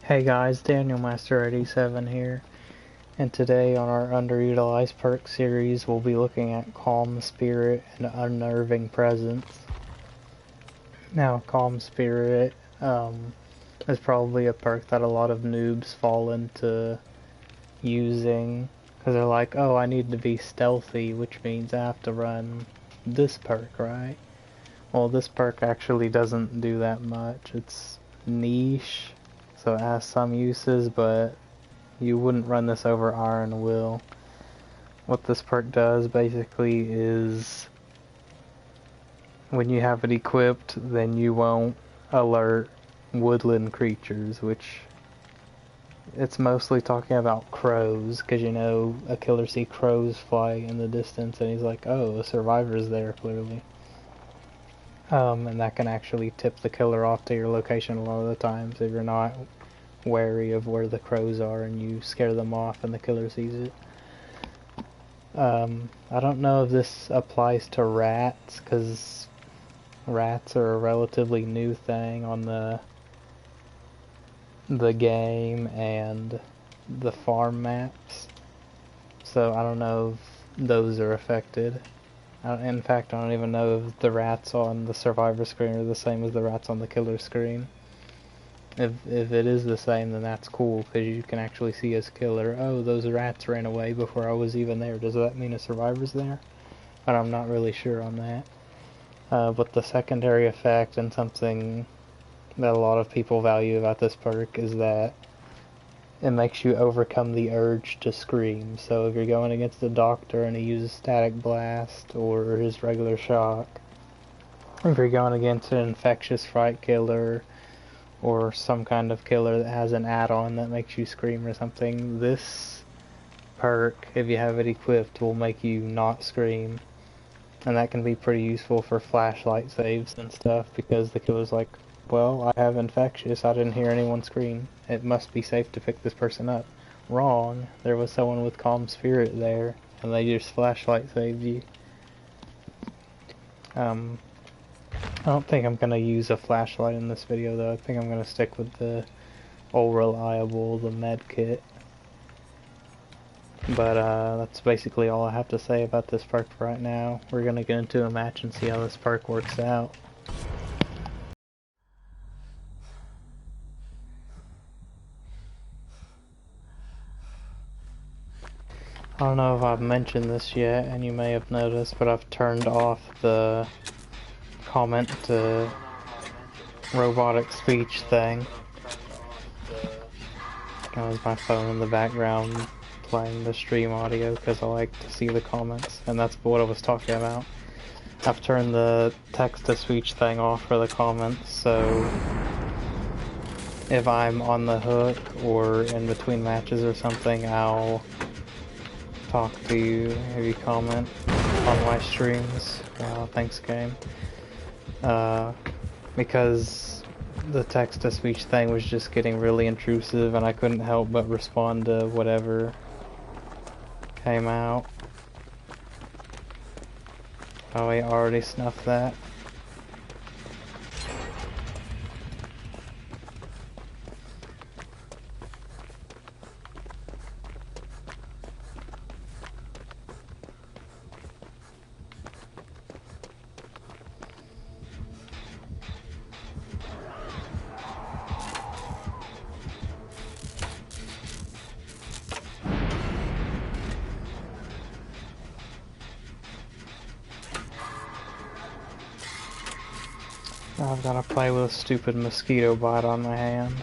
Hey guys, Daniel Master 87 here, and today on our underutilized perk series we'll be looking at Calm Spirit and Unnerving Presence. Now, Calm Spirit is probably a perk that a lot of noobs fall into using, because they're like, oh, I need to be stealthy, which means I have to run this perk, right? Well, this perk actually doesn't do that much. It's niche, so it has some uses, but you wouldn't run this over Iron Will. What this perk does basically is when you have it equipped, then you won't alert woodland creatures, which it's mostly talking about crows, because you know a killer see crows fly in the distance and he's like, oh, a survivor's there clearly. And that can actually tip the killer off to your location a lot of the times if you're not wary of where the crows are and you scare them off and the killer sees it. I don't know if this applies to rats, because rats are a relatively new thing on the game and the farm maps, so I don't know if those are affected. In fact, I don't even know if the rats on the survivor screen are the same as the rats on the killer screen. If it is the same, then that's cool, because you can actually see as killer, oh, those rats ran away before I was even there. Does that mean a survivor's there? But I'm not really sure on that. But the secondary effect, and something that a lot of people value about this perk, is that it makes you overcome the urge to scream. So if you're going against a doctor and he uses static blast or his regular shock, or if you're going against an infectious fright killer or some kind of killer that has an add-on that makes you scream or something, this perk, if you have it equipped, will make you not scream. And that can be pretty useful for flashlight saves and stuff, because the killer's like, well, I have infectious, I didn't hear anyone scream. It must be safe to pick this person up. Wrong. There was someone with Calm Spirit there, and they just flashlight saved you. I don't think I'm gonna use a flashlight in this video though. I think I'm gonna stick with the old reliable, the med kit. But that's basically all I have to say about this perk for right now. We're gonna get into a match and see how this perk works out. I don't know if I've mentioned this yet, and you may have noticed, but I've turned off the comment to robotic speech thing. That was my phone in the background playing the stream audio, because I like to see the comments, and that's what I was talking about. I've turned the text-to-speech thing off for the comments, so if I'm on the hook or in between matches or something, I'll talk to you if you comment on my streams. Thanks, game. Because the text-to-speech thing was just getting really intrusive, and I couldn't help but respond to whatever came out. Oh, he already snuffed that. I've got to play with a stupid mosquito bite on my hand.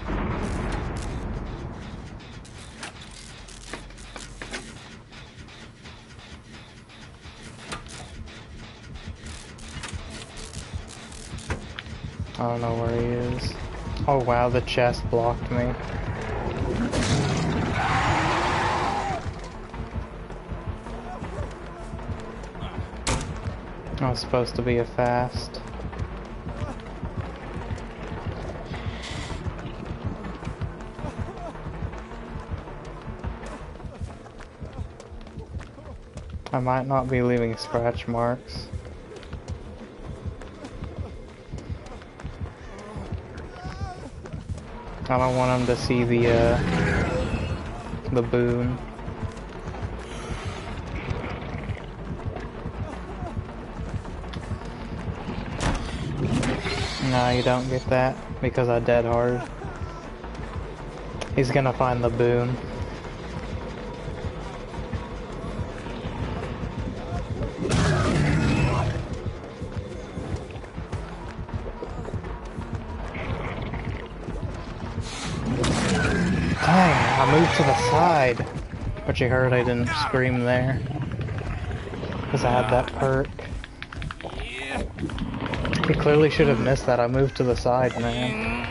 I don't know where he is. Oh wow, the chest blocked me. I was supposed to be a fast. I might not be leaving scratch marks. I don't want him to see the boon. No, you don't get that because I dead hard. He's gonna find the boon. Dang, I moved to the side. But you heard I didn't scream there. Because I had that perk. He clearly should have missed that. I moved to the side, man.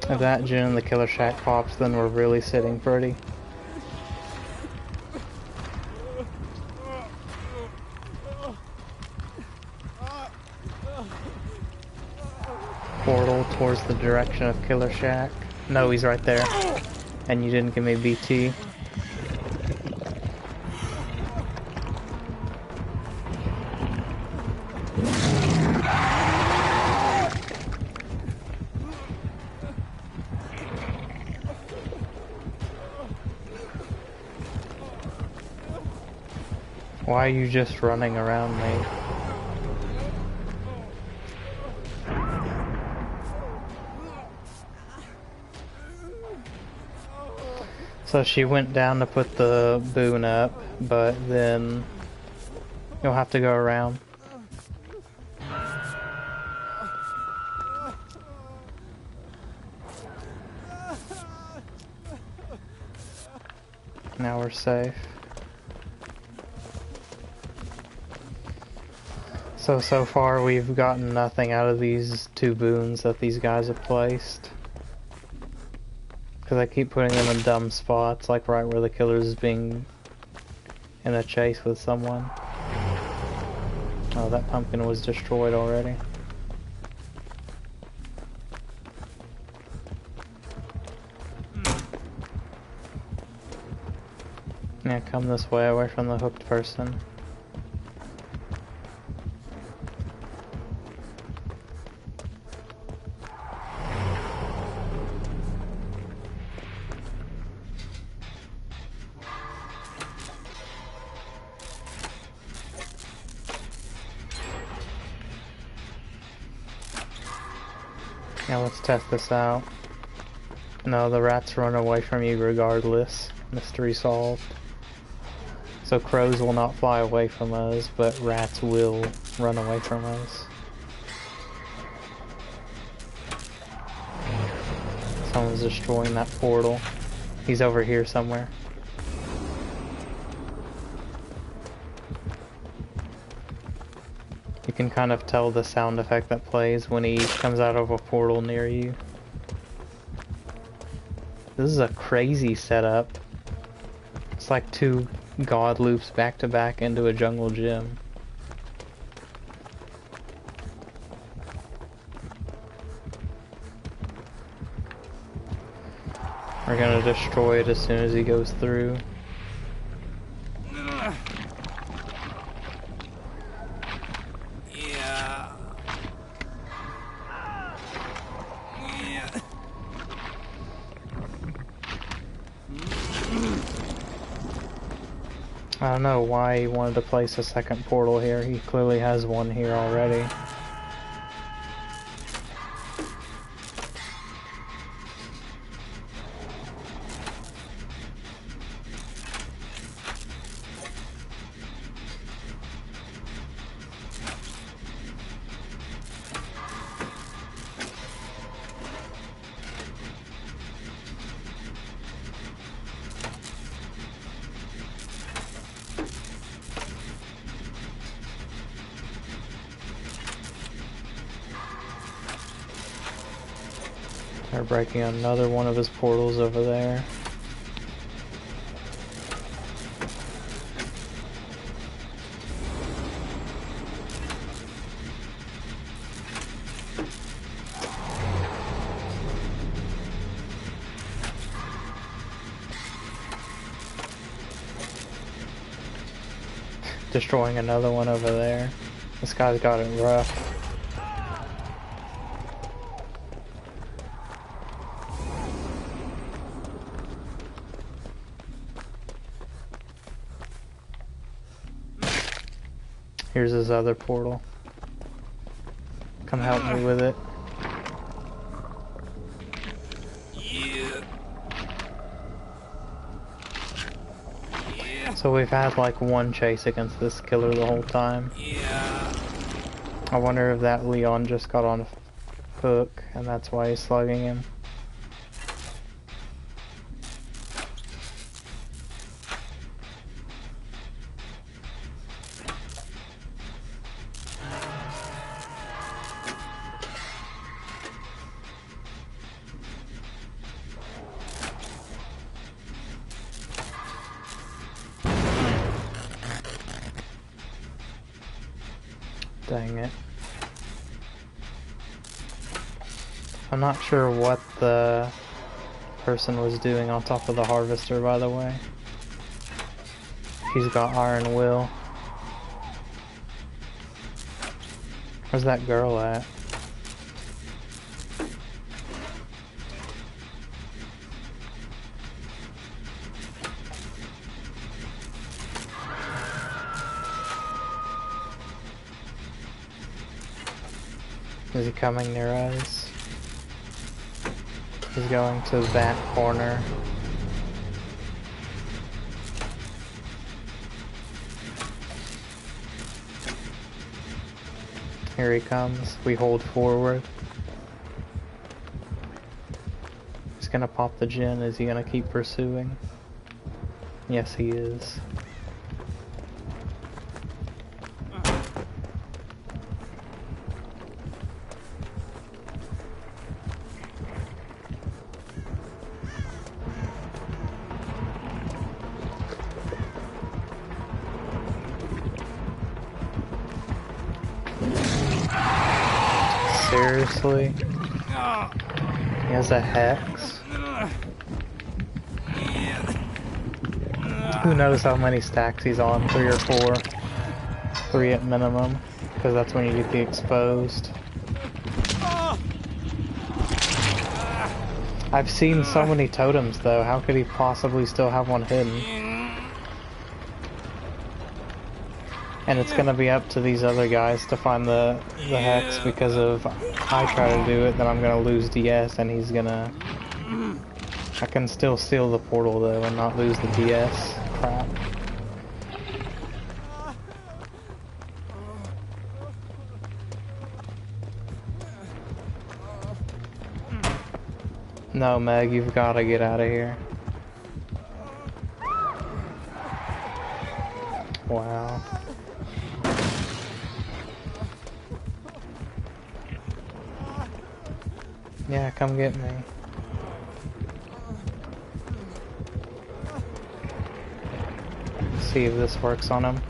If that Jin in the Killer Shack pops, then we're really sitting pretty. Portal towards the direction of Killer Shack. No, he's right there. And you didn't give me BT. Why are you just running around, mate? So she went down to put the boon up, but then you'll have to go around. Now we're safe. So far we've gotten nothing out of these two boons that these guys have placed. Because I keep putting them in dumb spots, like right where the killer is being in a chase with someone. Oh, that pumpkin was destroyed already. Yeah, come this way, away from the hooked person. Now let's test this out. No, the rats run away from you regardless. Mystery solved. So crows will not fly away from us, but rats will run away from us. Someone's destroying that portal. He's over here somewhere. You can kind of tell the sound effect that plays when he comes out of a portal near you. This is a crazy setup. It's like two god loops back to back into a jungle gym. We're gonna destroy it as soon as he goes through. I don't know why he wanted to place a second portal here. He clearly has one here already. They're breaking another one of his portals over there. Destroying another one over there. This guy's got it rough. Here's his other portal. Come help me with it. So we've had like one chase against this killer the whole time. I wonder if that Leon just got on a hook and that's why he's slugging him. Dang it. I'm not sure what the person was doing on top of the harvester, by the way. He's got iron will. Where's that girl at? Is he coming near us? He's going to that corner. Here he comes. We hold forward. He's gonna pop the gin. Is he gonna keep pursuing? Yes, he is. Seriously? He has a hex? Who knows how many stacks he's on? 3 or 4? 3 at minimum, because that's when you get the exposed. I've seen so many totems though, how could he possibly still have one hidden? And it's gonna be up to these other guys to find the hex, because if I try to do it, then I'm gonna lose DS and he's gonna... I can still steal the portal though and not lose the DS. Crap. No, Meg, you've gotta get out of here. Wow. Yeah, come get me. See if this works on him.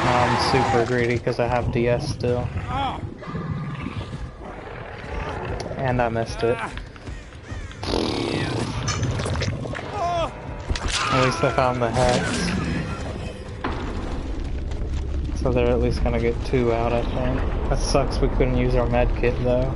I'm super greedy because I have DS still. And I missed it. At least I found the hex. So they're at least gonna get 2 out, I think. That sucks we couldn't use our med kit though.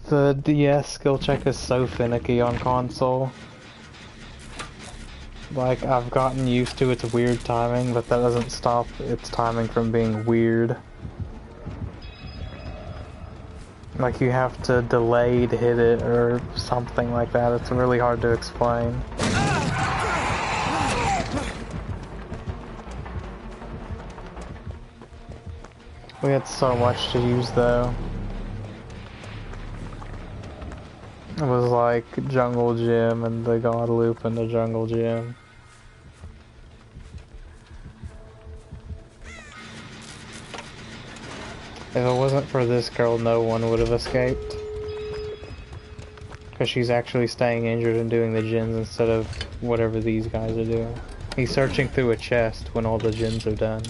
The DS skill check is so finicky on console. Like, I've gotten used to its weird timing, but that doesn't stop its timing from being weird. Like, you have to delay to hit it or something like that. It's really hard to explain. We had so much to use though. It was like Jungle Gym and the God Loop and the Jungle Gym. If it wasn't for this girl, no one would have escaped. Because she's actually staying injured and doing the gens instead of whatever these guys are doing. He's searching through a chest when all the gens are done.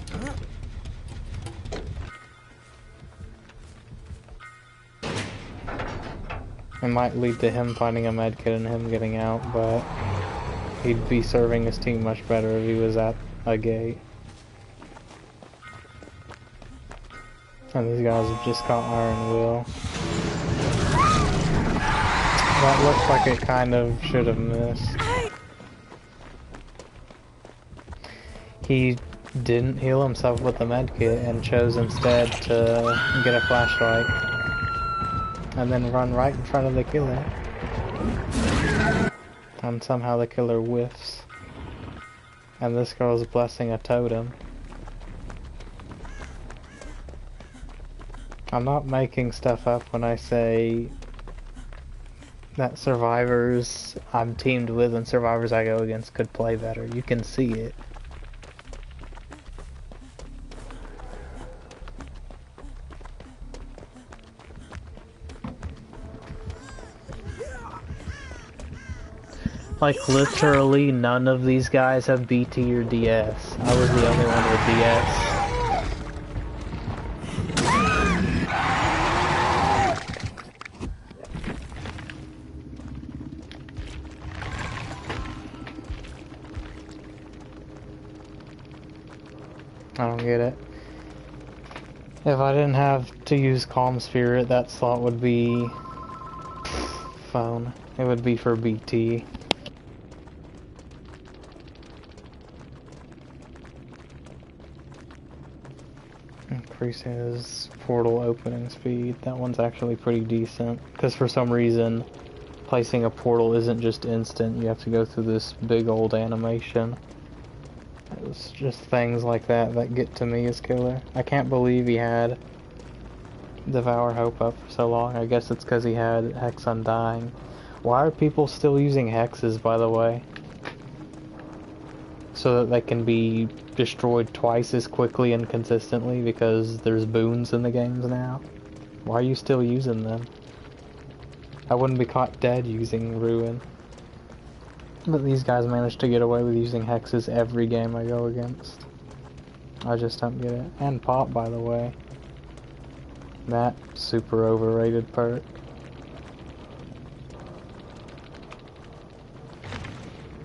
It might lead to him finding a medkit and him getting out, but he'd be serving his team much better if he was at a gate. And these guys have just got Iron Will. That looks like it kind of should have missed. He didn't heal himself with the medkit and chose instead to get a flashlight and then run right in front of the killer. And somehow the killer whiffs. And this girl's blessing a totem. I'm not making stuff up when I say that survivors I'm teamed with and survivors I go against could play better. You can see it. Like, literally none of these guys have BT or DS. I was the only one with DS. I don't get it. If I didn't have to use Calm Spirit, that slot would be phone. It would be for BT. Increasing his portal opening speed. That one's actually pretty decent. Because for some reason, placing a portal isn't just instant. You have to go through this big old animation. It's just things like that that get to me as killer. I can't believe he had Devour Hope up for so long. I guess it's because he had Hex Undying. Why are people still using hexes, by the way? So that they can be destroyed twice as quickly and consistently because there's boons in the games now? Why are you still using them? I wouldn't be caught dead using Ruin. But these guys manage to get away with using hexes every game I go against. I just don't get it. And Pop, by the way. That super overrated perk.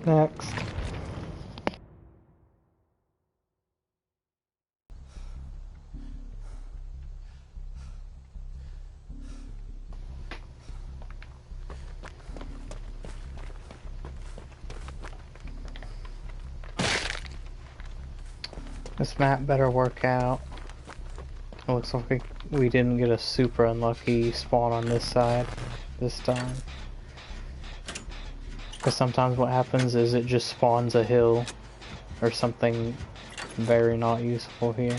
Next. This map better work out. It looks like we didn't get a super unlucky spawn on this side this time. Because sometimes what happens is it just spawns a hill or something very not useful here.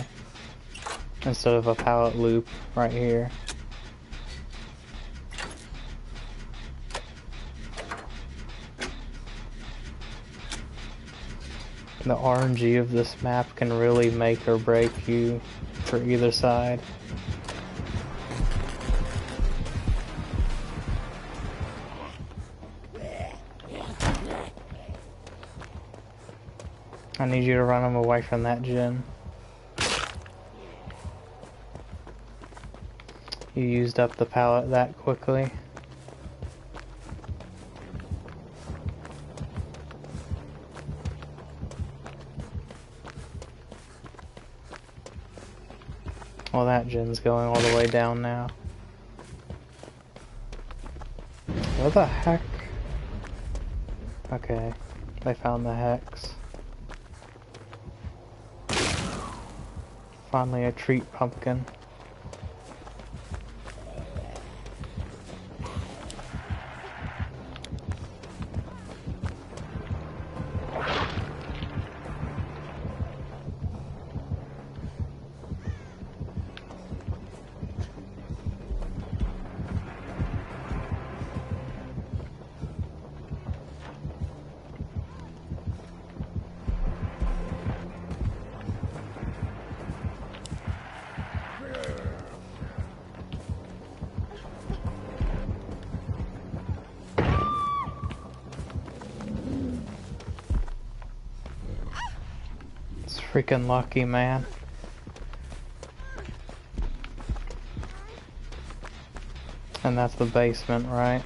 Instead of a pallet loop right here. The RNG of this map can really make or break you for either side. I need you to run them away from that gen. You used up the pallet that quickly. Well, that gen's going all the way down now. What the heck? Okay, they found the hex. Finally a treat pumpkin. Freaking lucky, man. And that's the basement, right?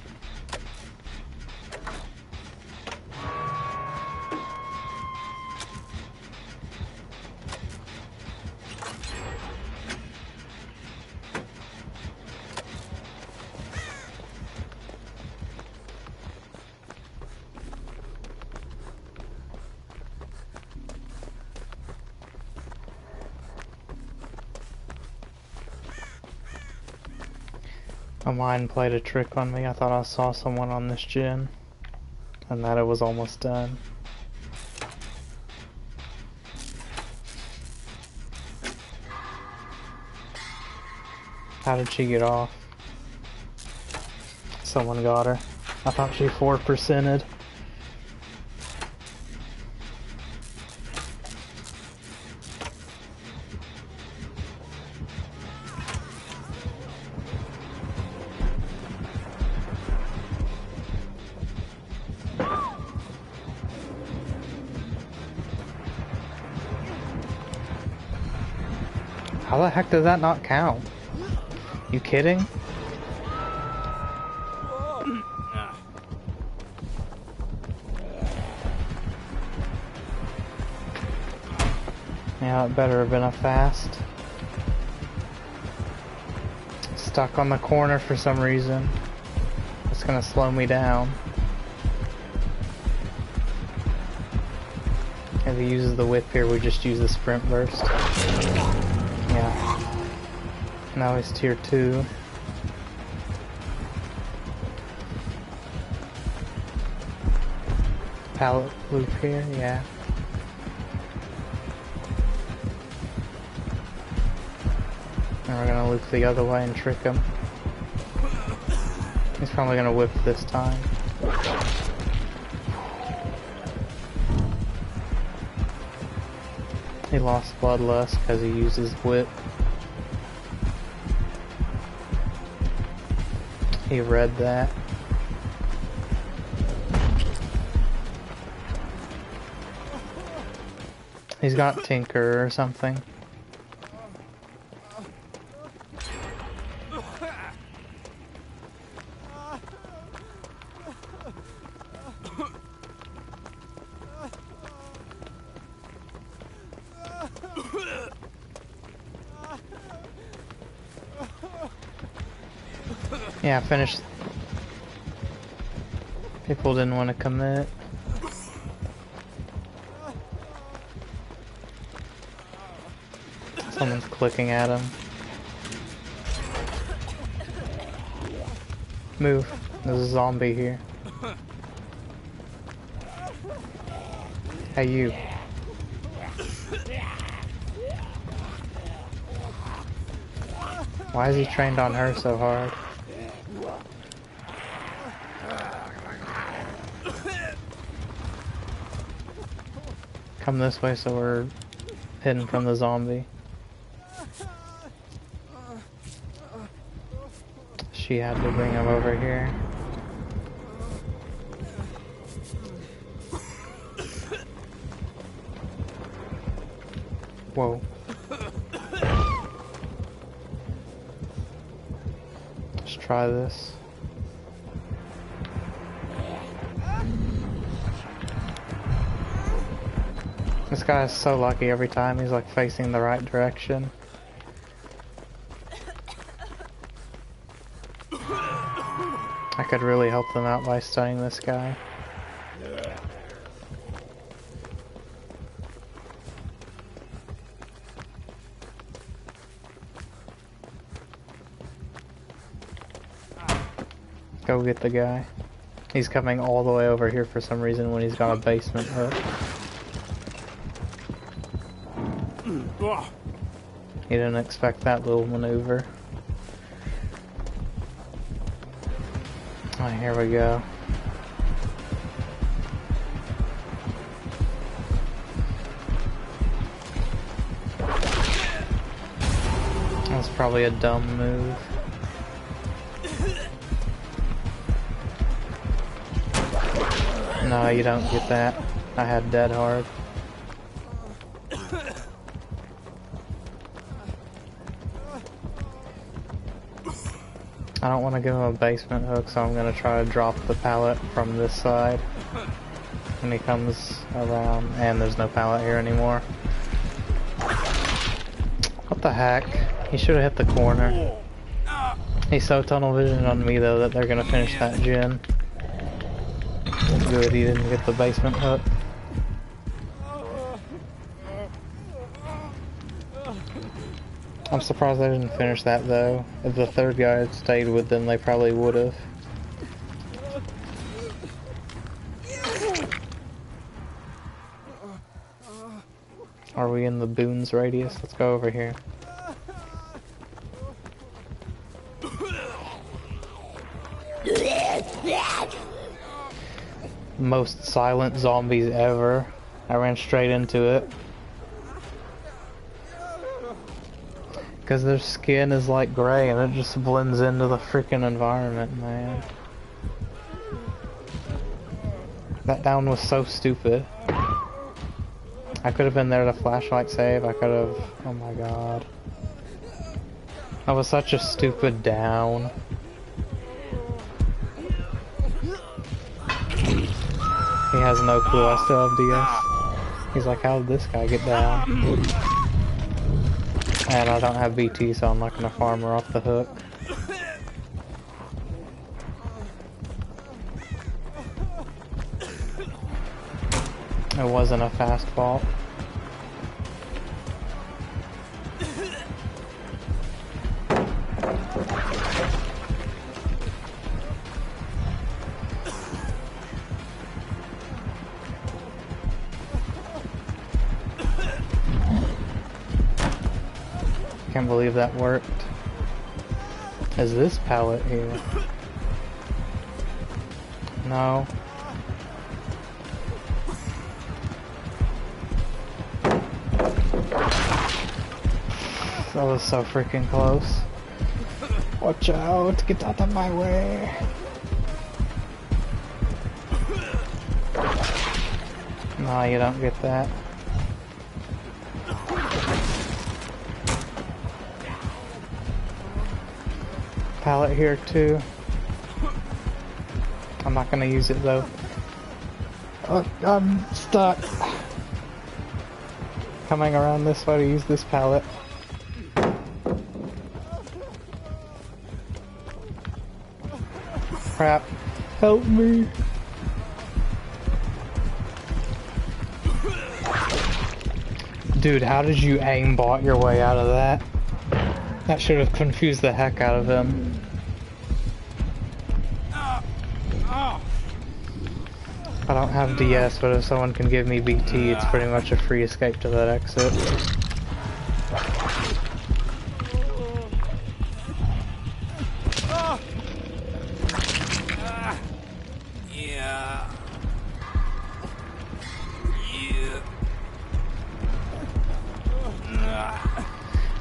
My mind played a trick on me. I thought I saw someone on this gen, and that it was almost done. How did she get off? Someone got her. I thought she 4%ed. How the heck does that not count? You kidding? Yeah, it better have been a fast. Stuck on the corner for some reason. It's gonna slow me down. If he uses the whip here, we just use the sprint burst. Yeah. Now he's tier 2. Pallet loop here, yeah. And we're gonna loop the other way and trick him. He's probably gonna whip this time. He lost bloodlust because he used his whip. He read that. He's got Tinker or something. Yeah, finished. People didn't want to commit. Someone's clicking at him. Move. There's a zombie here. Hey, you. Why is he trained on her so hard? Come this way so we're hidden from the zombie. She had to bring him over here. Whoa. Let's try this. This guy is so lucky every time. He's like facing the right direction. I could really help them out by stunning this guy. Go get the guy. He's coming all the way over here for some reason when he's got a basement hook. He didn't expect that little maneuver. Oh, here we go. That's probably a dumb move. No, you don't get that. I had dead hard. I don't want to give him a basement hook, so I'm going to try to drop the pallet from this side when he comes around, and there's no pallet here anymore. What the heck? He should have hit the corner. He's so tunnel vision on me though that they're going to finish that gen. Good, he didn't get the basement hook. I'm surprised they didn't finish that though. If the third guy had stayed with them, they probably would have. Are we in the Boons radius? Let's go over here. Most silent zombies ever. I ran straight into it. Because their skin is like gray and it just blends into the freaking environment, man. That down was so stupid. I could have been there to flashlight save. I could have... Oh my god. That was such a stupid down. He has no clue I still have DS. He's like, how did this guy get down? And I don't have BT, so I'm not gonna farm her off the hook. It wasn't a fast fault. Can't believe that worked. Is this pallet here? No. That was so freaking close. Watch out, get out of my way. No, you don't get that. Pallet here too. I'm not gonna use it though. Oh, I'm stuck. Coming around this way to use this pallet. Crap. Help me. Dude, how did you aimbot your way out of that? That should have confused the heck out of him. I don't have DS, but if someone can give me BT, it's pretty much a free escape to that exit.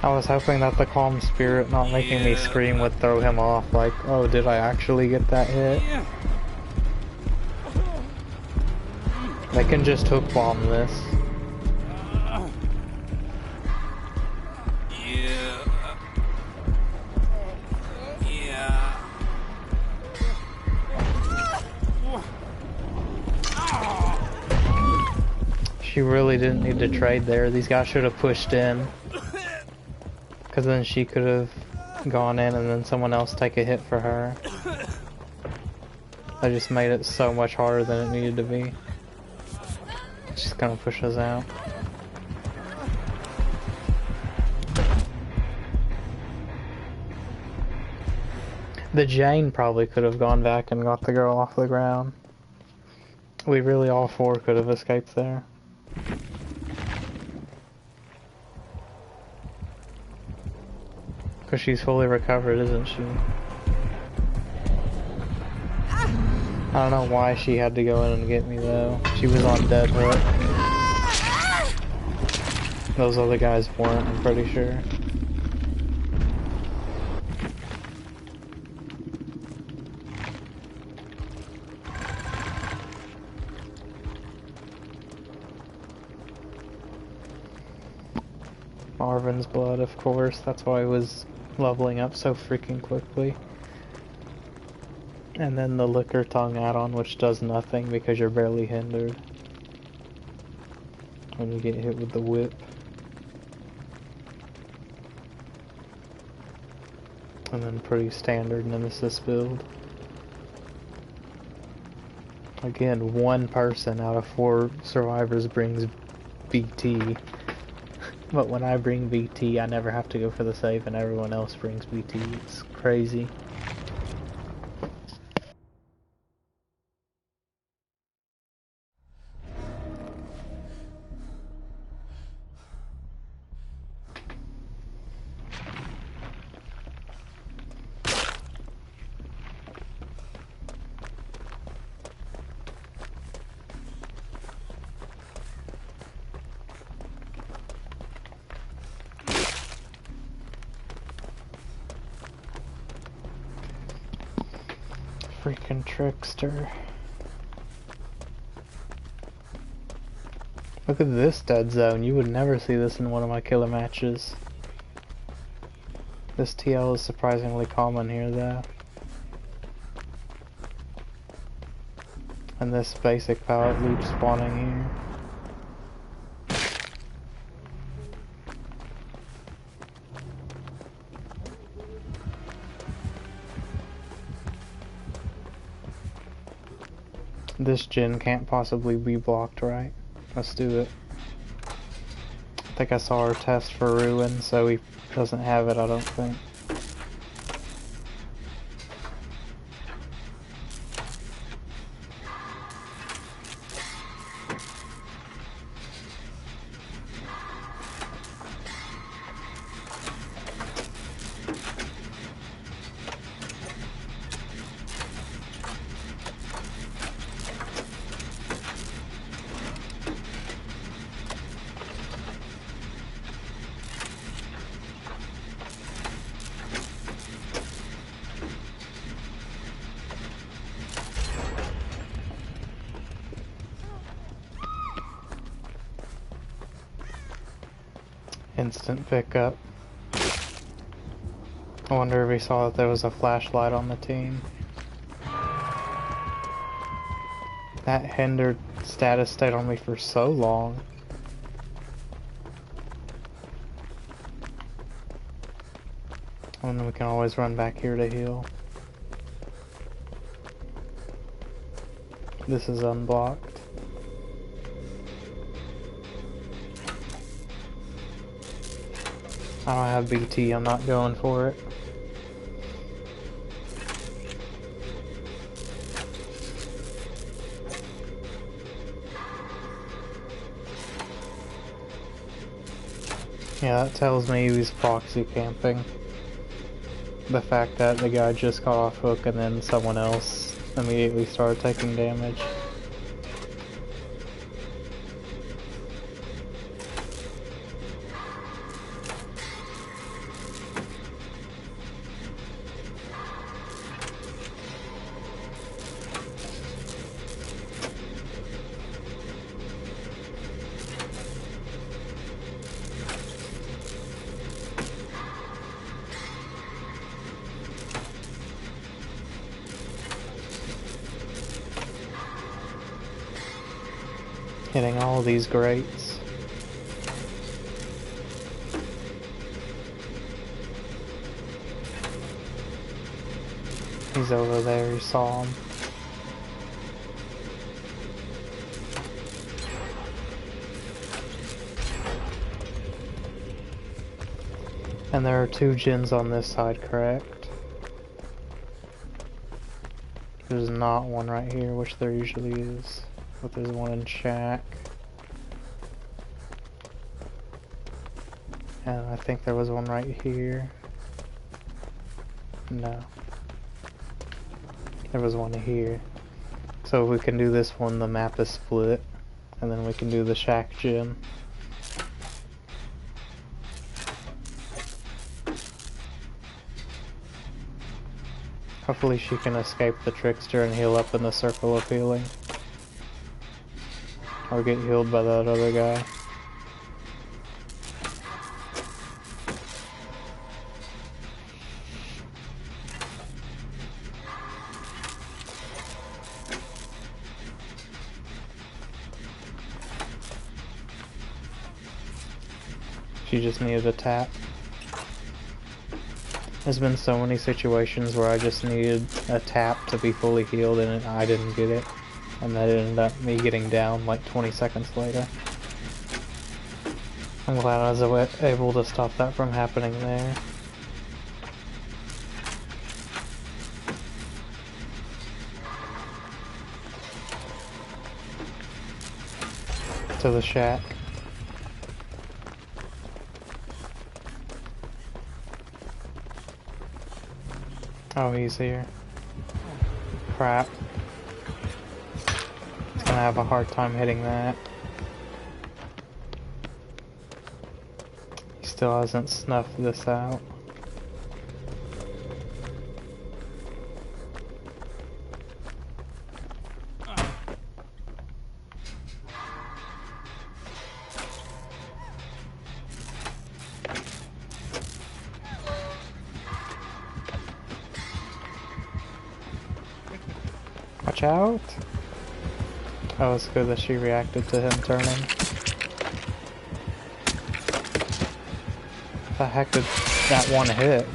I was hoping that the calm spirit not making me scream would throw him off, like, oh, did I actually get that hit? They can just hook bomb this. She really didn't need to trade there. These guys should have pushed in. Because then she could have gone in and then someone else take a hit for her. I just made it so much harder than it needed to be. She's gonna push us out. The Jane probably could have gone back and got the girl off the ground. We really all four could have escaped there. Because she's fully recovered, isn't she? I don't know why she had to go in and get me though. She was on dead hook. Those other guys weren't, I'm pretty sure. Marvin's blood, of course. That's why he was leveling up so freaking quickly. And then the liquor tongue add-on, which does nothing because you're barely hindered when you get hit with the whip. And then pretty standard nemesis build. Again, one person out of 4 survivors brings BT. But when I bring BT, I never have to go for the save, and everyone else brings BT. It's crazy. Freaking trickster. Look at this dead zone. You would never see this in one of my killer matches. This TL is surprisingly common here though. And this basic pallet loop spawning here. This gen can't possibly be blocked, right? Let's do it. I think I saw our test for Ruin, so he doesn't have it, I don't think. Instant pickup. I wonder if he saw that there was a flashlight on the team. That hindered status stayed on me for so long. And we can always run back here to heal. This is unblocked. I don't have BT, I'm not going for it. Yeah, that tells me he was proxy camping. The fact that the guy just got off hook and then someone else immediately started taking damage. Hitting all these grates. He's over there, you saw him. And there are 2 gens on this side, correct? There's not one right here, which there usually is. But there's one in shack. And I think there was one right here. No. There was one here. So if we can do this one, the map is split. And then we can do the shack gen. Hopefully she can escape the trickster and heal up in the circle of healing. Or get healed by that other guy. She just needed a tap. There's been so many situations where I just needed a tap to be fully healed and I didn't get it. And that ended up me getting down like 20 seconds later. I'm glad I was able to stop that from happening there. To the shack. Oh, he's here. Crap. He's gonna have a hard time hitting that. He still hasn't snuffed this out. Watch out! Oh, it's good that she reacted to him turning. The heck did that one hit?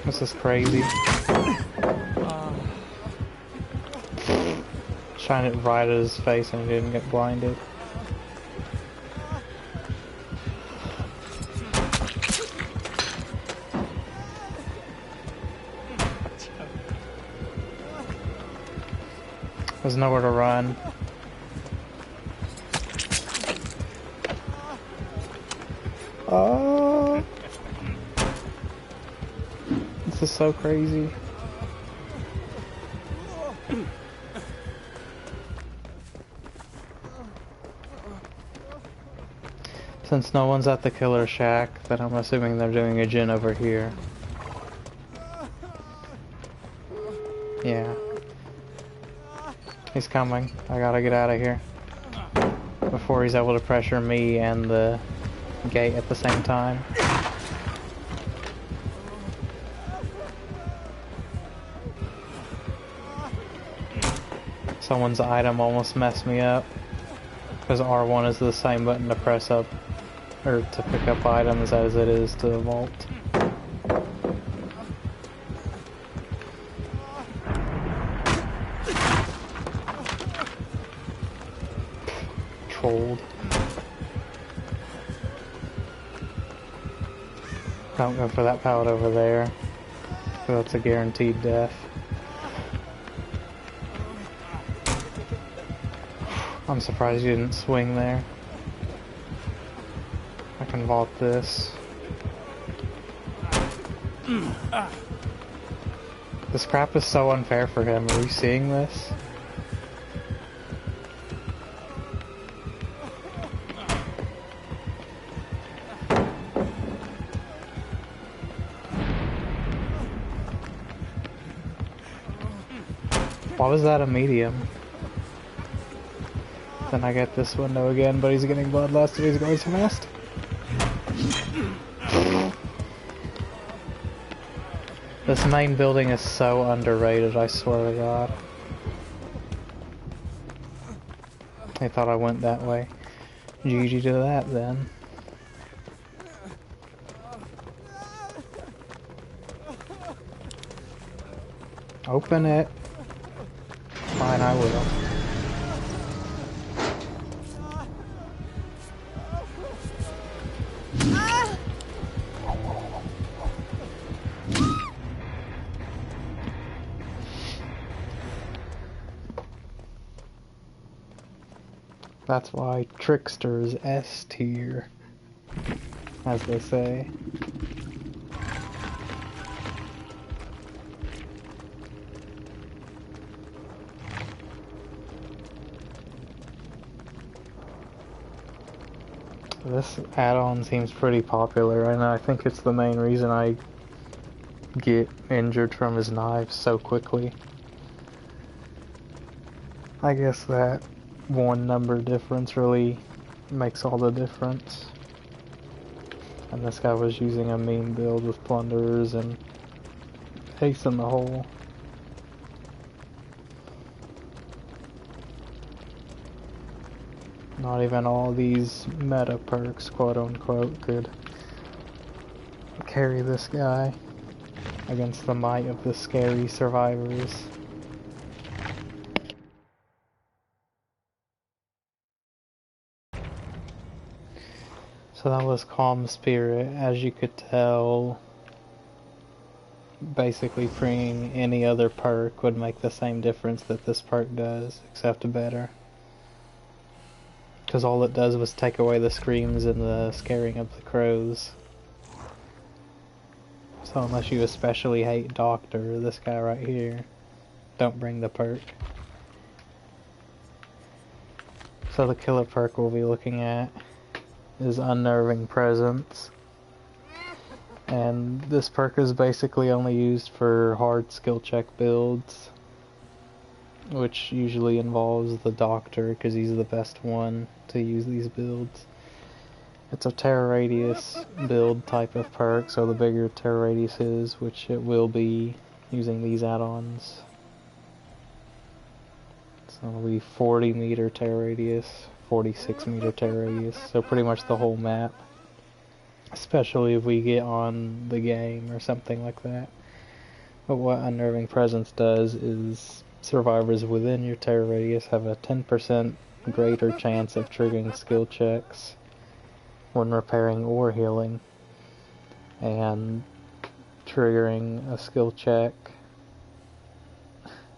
This is crazy. Shine it right at his face and he didn't get blinded. There's nowhere to run. Oh, this is so crazy. Since no one's at the killer shack, then I'm assuming they're doing a gin over here. Yeah. He's coming. I gotta get out of here before he's able to pressure me and the gate at the same time. Someone's item almost messed me up because R1 is the same button to press up or to pick up items as it is to vault. Trolled. Don't go for that pallet over there, so that's a guaranteed death. I'm surprised you didn't swing there. I can vault this. This crap is so unfair for him. Are you seeing this? Why was that a medium? Then I get this window again, but he's getting bloodlust and he's going so fast. This main building is so underrated, I swear to God. I thought I went that way. GG to that then. Open it. Fine, I will. That's why Trickster's S tier, as they say. This add-on seems pretty popular, and I think it's the main reason I get injured from his knives so quickly. I guess that one number difference really makes all the difference. And this guy was using a mean build with plunderers and ace in the hole. Not even all these meta perks, quote unquote, could carry this guy against the might of the scary survivors. So that was Calm Spirit. As you could tell, basically freeing any other perk would make the same difference that this perk does, except better. Because all it does was take away the screams and the scaring of the crows. So unless you especially hate Doctor, this guy right here, don't bring the perk. So the killer perk we'll be looking at is Unnerving Presence. And this perk is basically only used for hard skill check builds, which usually involves the Doctor because he's the best one to use these builds. It's a terror radius build type of perk, so the bigger terror radius is, which it will be using these add-ons. So it'll be 40 meter terror radius, 46 meter terror radius, so pretty much the whole map. Especially if we get on the game or something like that. But what Unnerving Presence does is survivors within your terror radius have a 10% greater chance of triggering skill checks when repairing or healing, and triggering a skill check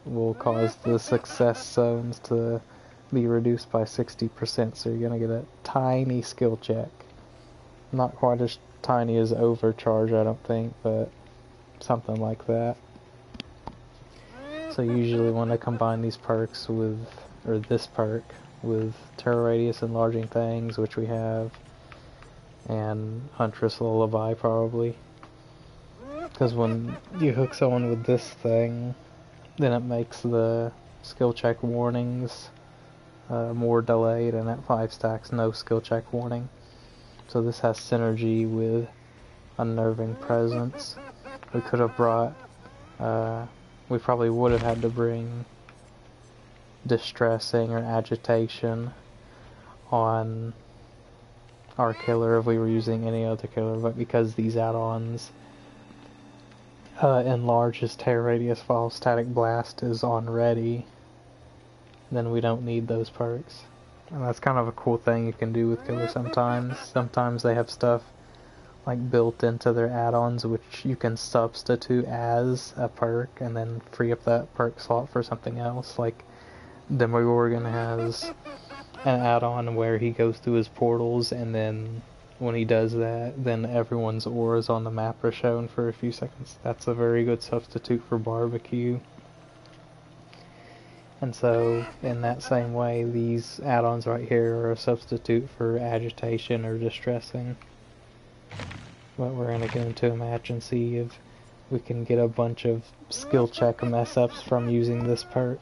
will cause the success zones to be reduced by 60%, so you're going to get a tiny skill check. Not quite as tiny as Overcharge, I don't think, but something like that. So usually when I combine these perks with, or this perk, with Terror Radius Enlarging Things, which we have, and Huntress Lullaby probably. Because when you hook someone with this thing, then it makes the skill check warnings more delayed, and at 5 stacks, no skill check warning. So this has synergy with Unnerving Presence. We could have brought, we probably would have had to bring Distressing or Agitation on our killer if we were using any other killer, but because these add-ons enlarge his terror radius while Static Blast is on ready, then we don't need those perks. And that's kind of a cool thing you can do with killers sometimes. Sometimes they have stuff like built into their add-ons which you can substitute as a perk and then free up that perk slot for something else. Like Demogorgon has an add-on where he goes through his portals, and then when he does that, then everyone's auras on the map are shown for a few seconds. That's a very good substitute for Barbecue. And so, in that same way, these add-ons right here are a substitute for Agitation or Distressing. But we're going to go into a match and see if we can get a bunch of skill check mess-ups from using this perk.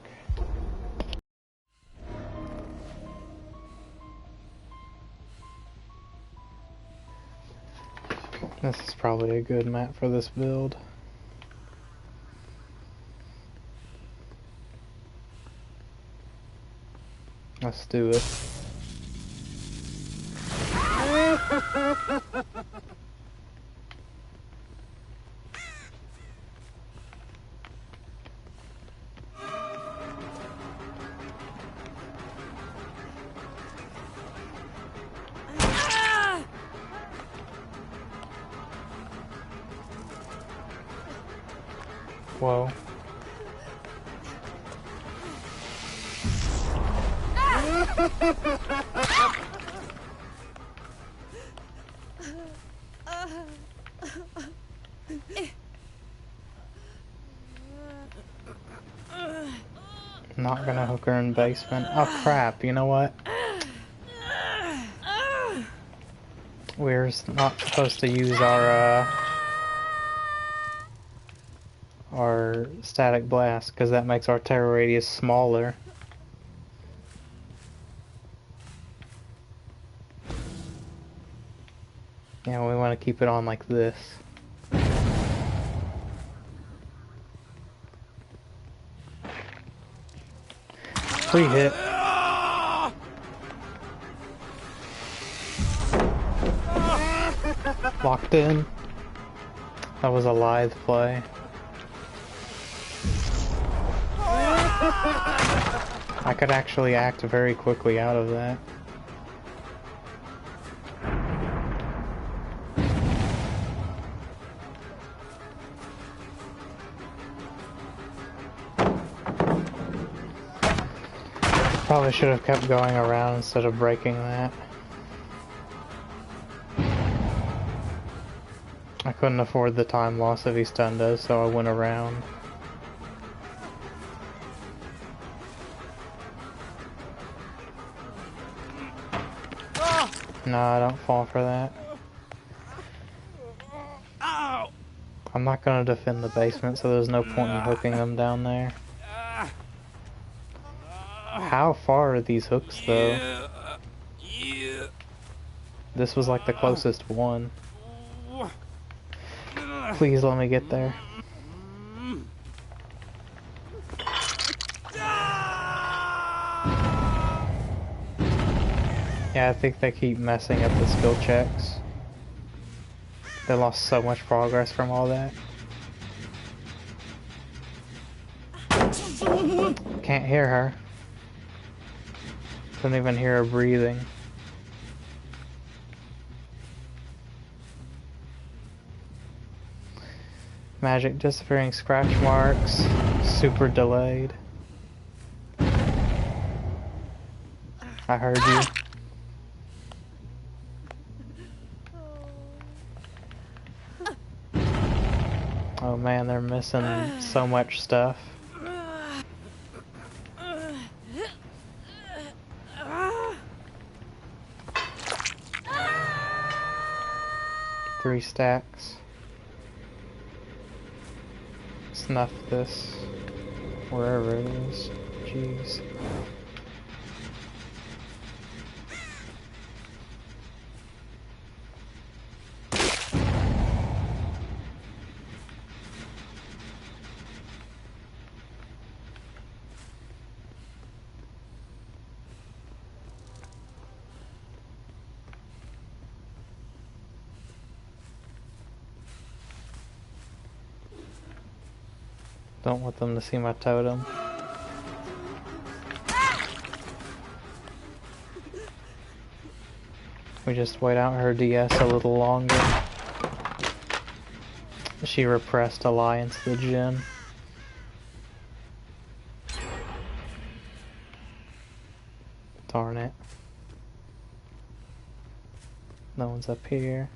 This is probably a good map for this build. Let's do it. Whoa. Not gonna hook her in basement. Oh crap, you know what? We're not supposed to use our Static Blast, because that makes our terror radius smaller. Yeah, we want to keep it on like this. Free hit. Locked in. That was a lithe play. I could actually act very quickly out of that. Probably should have kept going around instead of breaking that. I couldn't afford the time loss if he stunned us, so I went around. No, I don't fall for that. I'm not gonna defend the basement, so there's no point in hooking them down there. How far are these hooks, though? This was like the closest one. Please let me get there. Yeah, I think they keep messing up the skill checks. They lost so much progress from all that. Can't hear her. Couldn't even hear her breathing. Magic disappearing scratch marks. Super delayed. I heard you. Oh man, they're missing so much stuff. Three stacks. Snuff this. Wherever it is. Jeez. Don't want them to see my totem. We just wait out her DS a little longer. She repressed Alliance the Djinn. Darn it. No one's up here.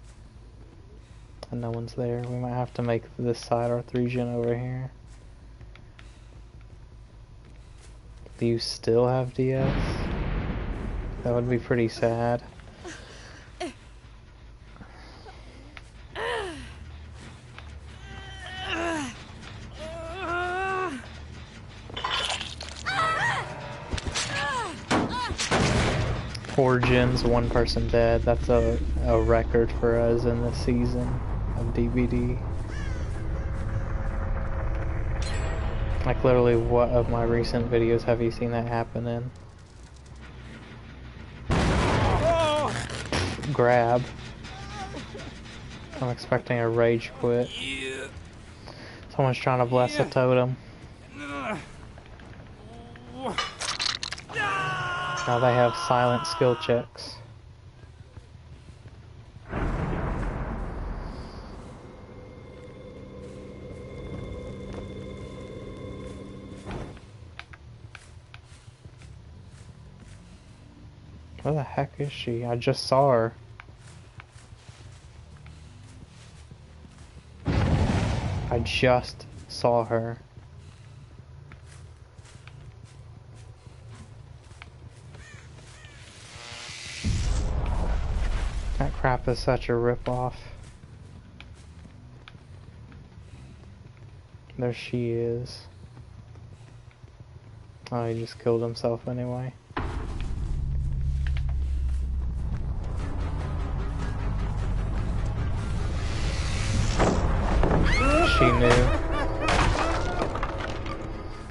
And no one's there. We might have to make this side our 3 Djinn over here. Do you still have DS? That would be pretty sad. Four Djinns, one person dead. That's a record for us in this season of DBD. Like literally, what of my recent videos have you seen that happen in? Grab. I'm expecting a rage quit. Someone's trying to bless a totem. Now they have silent skill checks. Where the heck is she? I just saw her. I just saw her. That crap is such a ripoff. There she is. Oh, he just killed himself anyway. She knew.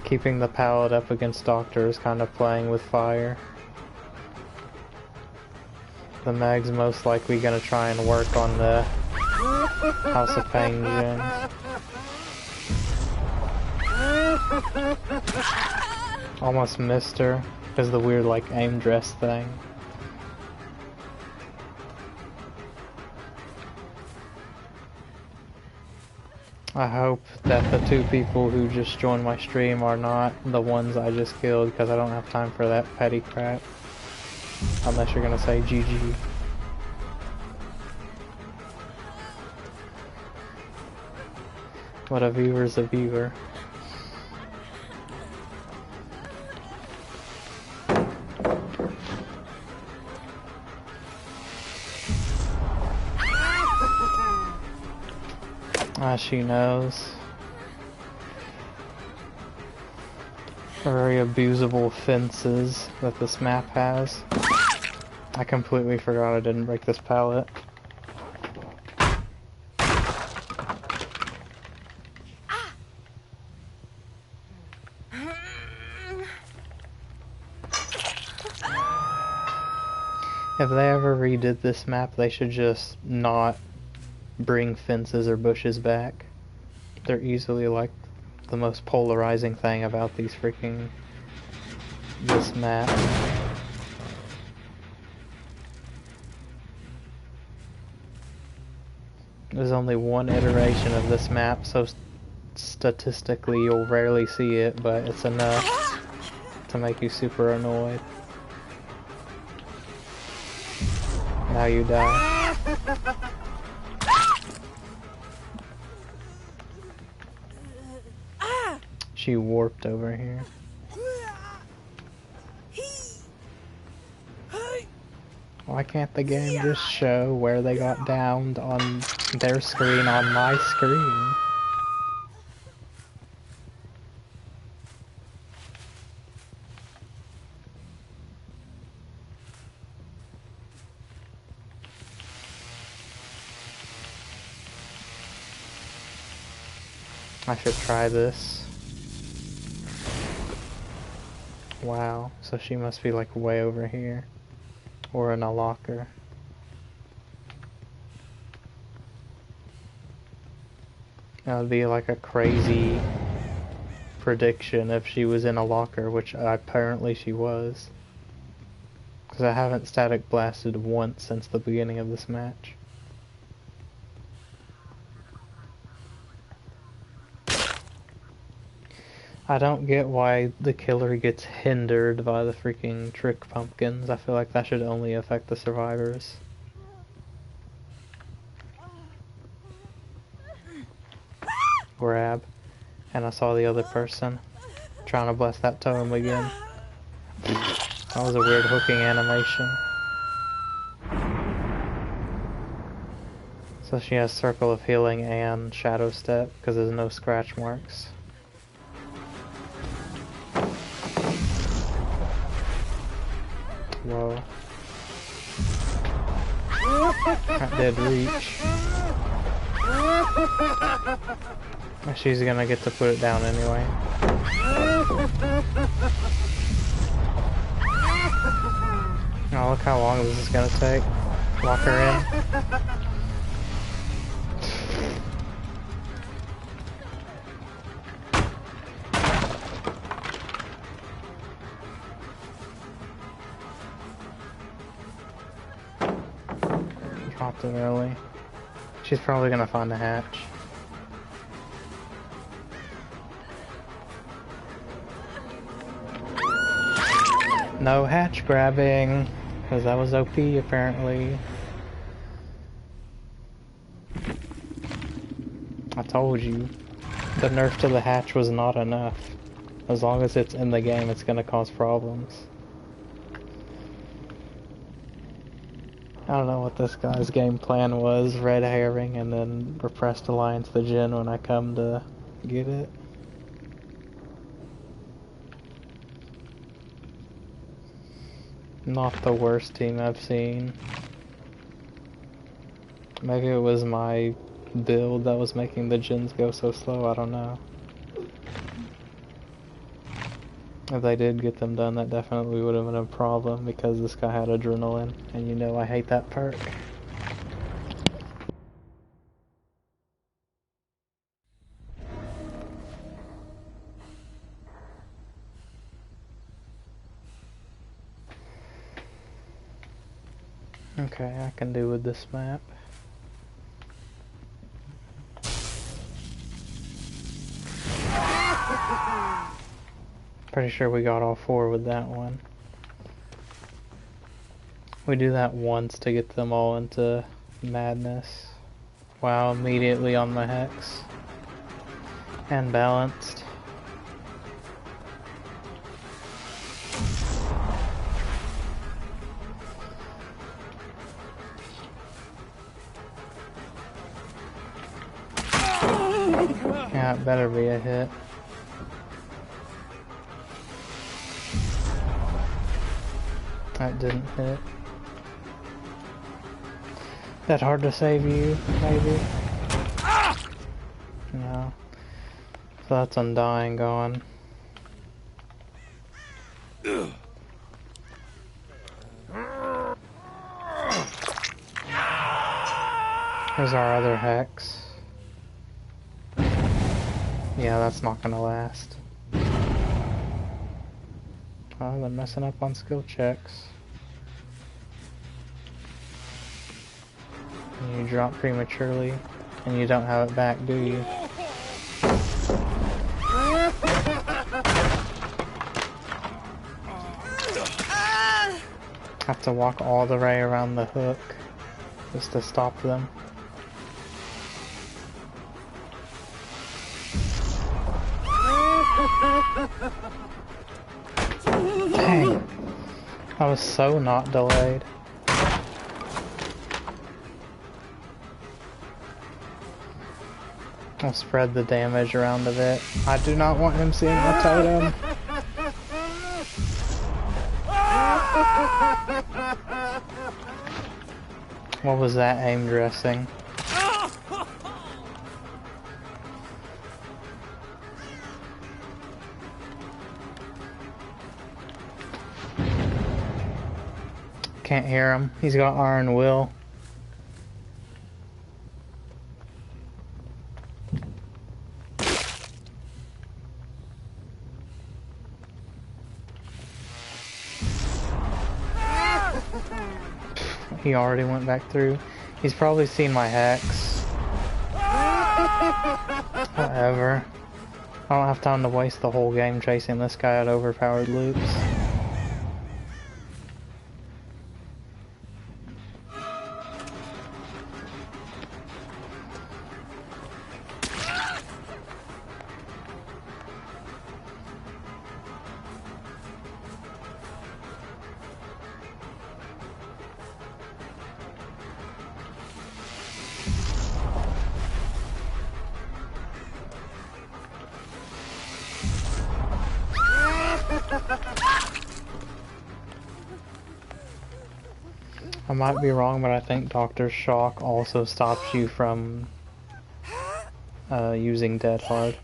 Keeping the pallet up against Doctor is kind of playing with fire. The Meg's most likely gonna try and work on the House of Pain gens. Almost missed her because of the weird like aim dress thing. I hope that the two people who just joined my stream are not the ones I just killed, because I don't have time for that petty crap. Unless you're gonna say GG. But a viewer's a viewer. She knows. Very abusable fences that this map has. I completely forgot I didn't break this pallet. If they ever redid this map, they should just not bring fences or bushes back. They're easily like the most polarizing thing about this map. There's only one iteration of this map, so statistically you'll rarely see it, but it's enough to make you super annoyed. Now you die. She warped over here. Why can't the game just show where they got downed on their screen on my screen? I should try this. Wow, so she must be like way over here. Or in a locker. That would be like a crazy prediction if she was in a locker, which apparently she was. Because I haven't static blasted once since the beginning of this match. I don't get why the killer gets hindered by the freaking trick pumpkins. I feel like that should only affect the survivors. Grab. And I saw the other person trying to bless that tome again. That was a weird hooking animation. So she has Circle of Healing and Shadow Step because there's no scratch marks. Whoa. That did reach. She's gonna get to put it down anyway. Oh, look how long this is gonna take. Lock her in. Dropped it early. She's probably gonna find a hatch. No hatch grabbing, because that was OP apparently. I told you, the nerf to the hatch was not enough. As long as it's in the game, it's gonna cause problems. I don't know what this guy's game plan was, red herring and then repressed alliance the gen when I come to get it. Not the worst team I've seen. Maybe it was my build that was making the gens go so slow, I don't know. If they did get them done, that definitely would have been a problem because this guy had adrenaline, and you know I hate that perk. Okay, I can do with this map. Pretty sure we got all 4 with that one. We do that once to get them all into madness. Wow, immediately on my hex. And balanced. Yeah, it better be a hit. That didn't hit. That hard to save you, maybe? No. So that's Undying gone. There's our other hex. Yeah, that's not gonna last. Oh, they're messing up on skill checks. And you drop prematurely, and you don't have it back, do you? Have to walk all the way around the hook just to stop them. Dang. I was so not delayed. I'll spread the damage around a bit. I do not want him seeing my totem. What was that aim dressing? Can't hear him. He's got Iron Will. He already went back through. He's probably seen my hex. Whatever. I don't have time to waste the whole game chasing this guy at overpowered loops. I might be wrong, but I think Doctor Shock also stops you from using Dead Hard.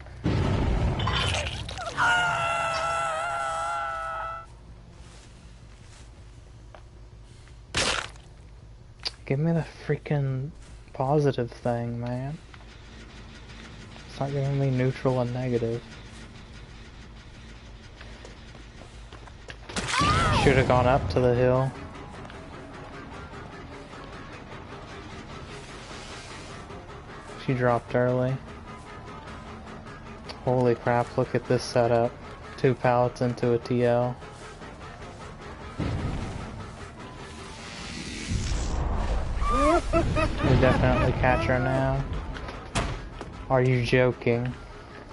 Give me the freaking positive thing, man. It's not giving me neutral and negative. Should have gone up to the hill. She dropped early. Holy crap, look at this setup. 2 pallets into a TL. We definitely catch her now. Are you joking?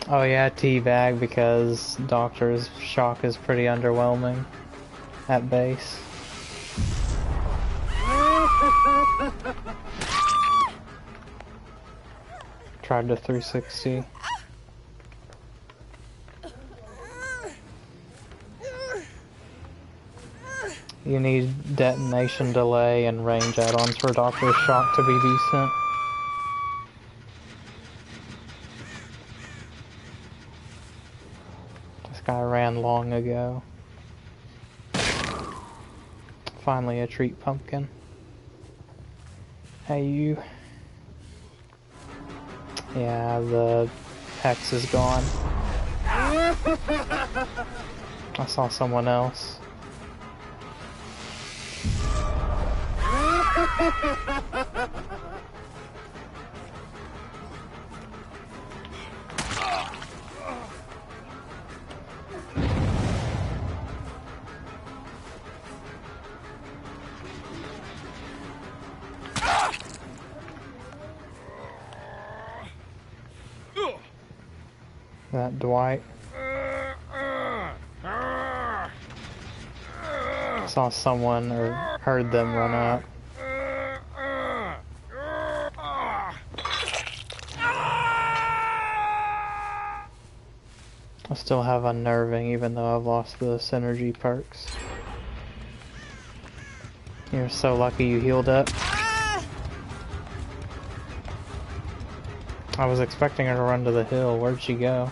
Oh yeah, teabag, because Doctor's Shock is pretty underwhelming at base. Tried to 360. You need detonation delay and range add-ons for Doctor's Shock to be decent. This guy ran long ago. Finally a treat pumpkin. Hey you. Yeah, the hex is gone. I saw someone else. That Dwight. Saw someone or heard them run up. I still have Unnerving even though I've lost the synergy perks. You're so lucky you healed up. I was expecting her to run to the hill. Where'd she go?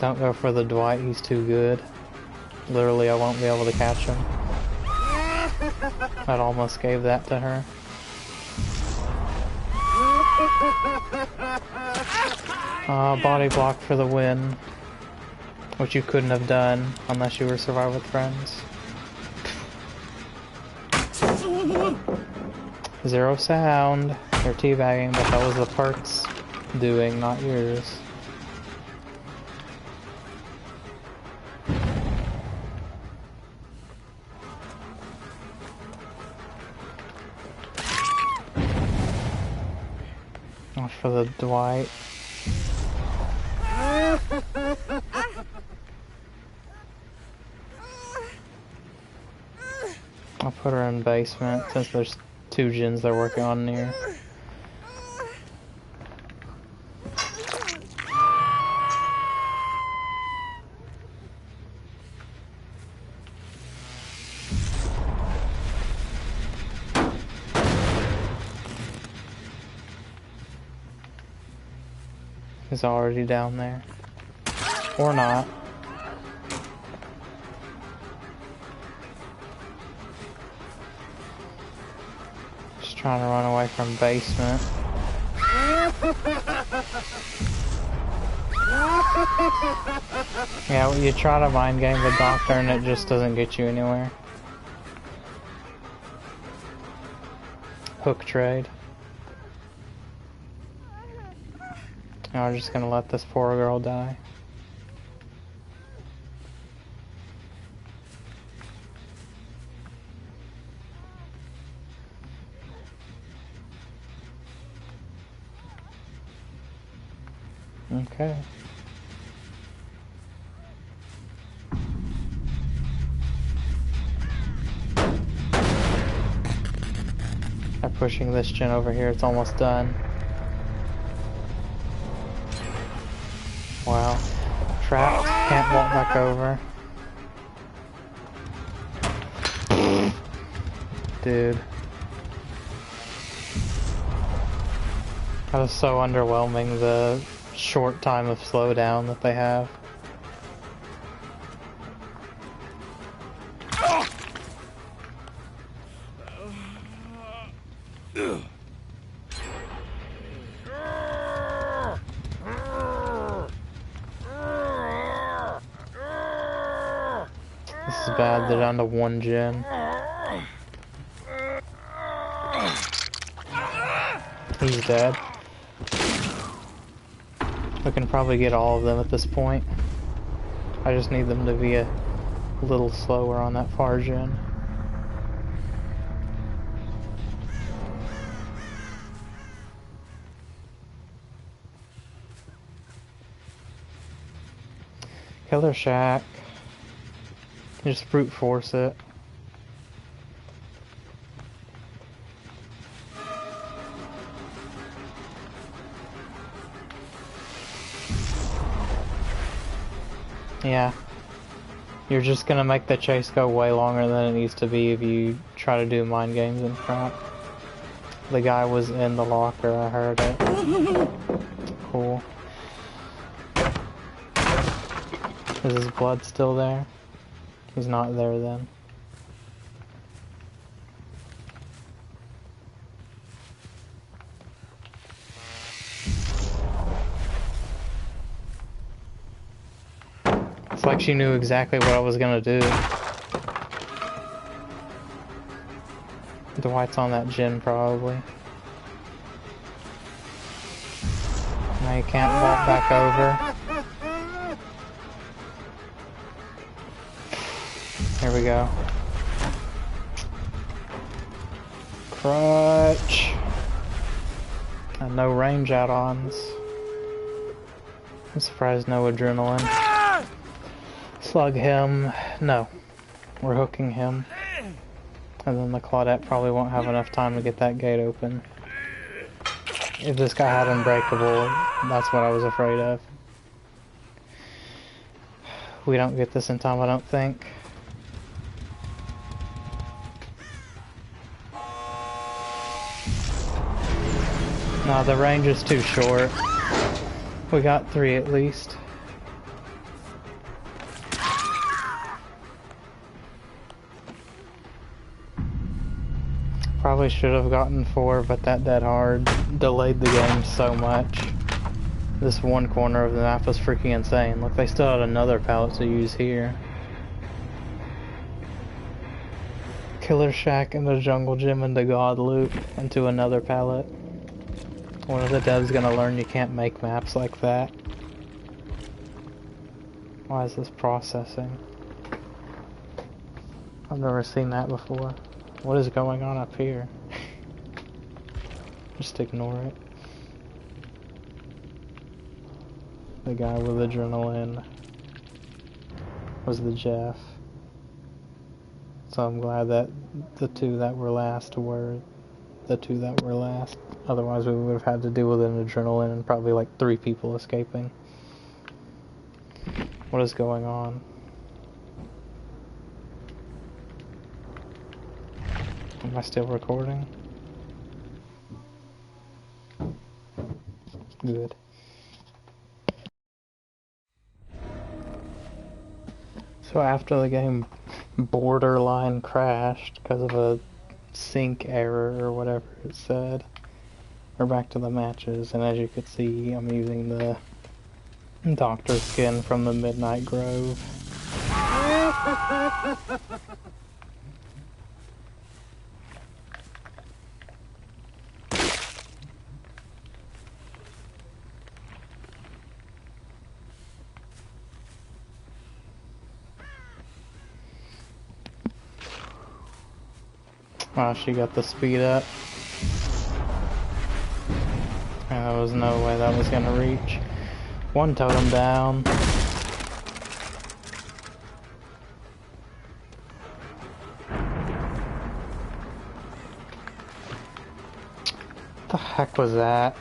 Don't go for the Dwight, he's too good. Literally, I won't be able to catch him. That almost gave that to her. Body block for the win. Which you couldn't have done unless you were Survive with Friends. Zero sound. They're teabagging, but that was the perks doing, not yours. Not for the Dwight. I'll put her in basement since there's two gens they're working on near. He's already down there. Or not. Trying to run away from basement. Yeah, well, you try to mind game the doctor and it just doesn't get you anywhere. Hook trade. Now we're just gonna let this poor girl die. Okay. I'm pushing this gen over here, it's almost done. Wow. Trapped, can't walk back over. Dude. That was so underwhelming, the short time of slowdown that they have. This is bad, they're down to one gen. He's dead. We can probably get all of them at this point. I just need them to be a little slower on that far gen. Killer Shack. Just brute force it. Yeah. You're just gonna make the chase go way longer than it needs to be if you try to do mind games in front. The guy was in the locker, I heard it. Cool. Is his blood still there? He's not there then. It's like she knew exactly what I was gonna do. Dwight's on that gin, probably. Now you can't vault back over. Here we go. Crutch. And no range add-ons. I'm surprised no adrenaline. Slug him. No. We're hooking him. And then the Claudette probably won't have enough time to get that gate open. If this guy had Unbreakable, that's what I was afraid of. We don't get this in time, I don't think. No, the range is too short. We got 3 at least. Probably should have gotten 4, but that dead hard delayed the game so much. This one corner of the map was freaking insane. Look, they still had another pallet to use here. Killer Shack and the Jungle Gym and the God Loop into another pallet. One of the devs gonna learn you can't make maps like that. Why is this processing? I've never seen that before. What is going on up here? Just ignore it. The guy with adrenaline was the Jeff. So I'm glad that the 2 that were last were the 2 that were last. Otherwise we would have had to deal with an adrenaline and probably like 3 people escaping. What is going on? Am I still recording? Good. So after the game borderline crashed because of a sync error or whatever it said, we're back to the matches, and as you could see, I'm using the Doctor skin from the Midnight Grove. Wow, she got the speed up. And there was no way that was gonna reach. One totem down. What the heck was that?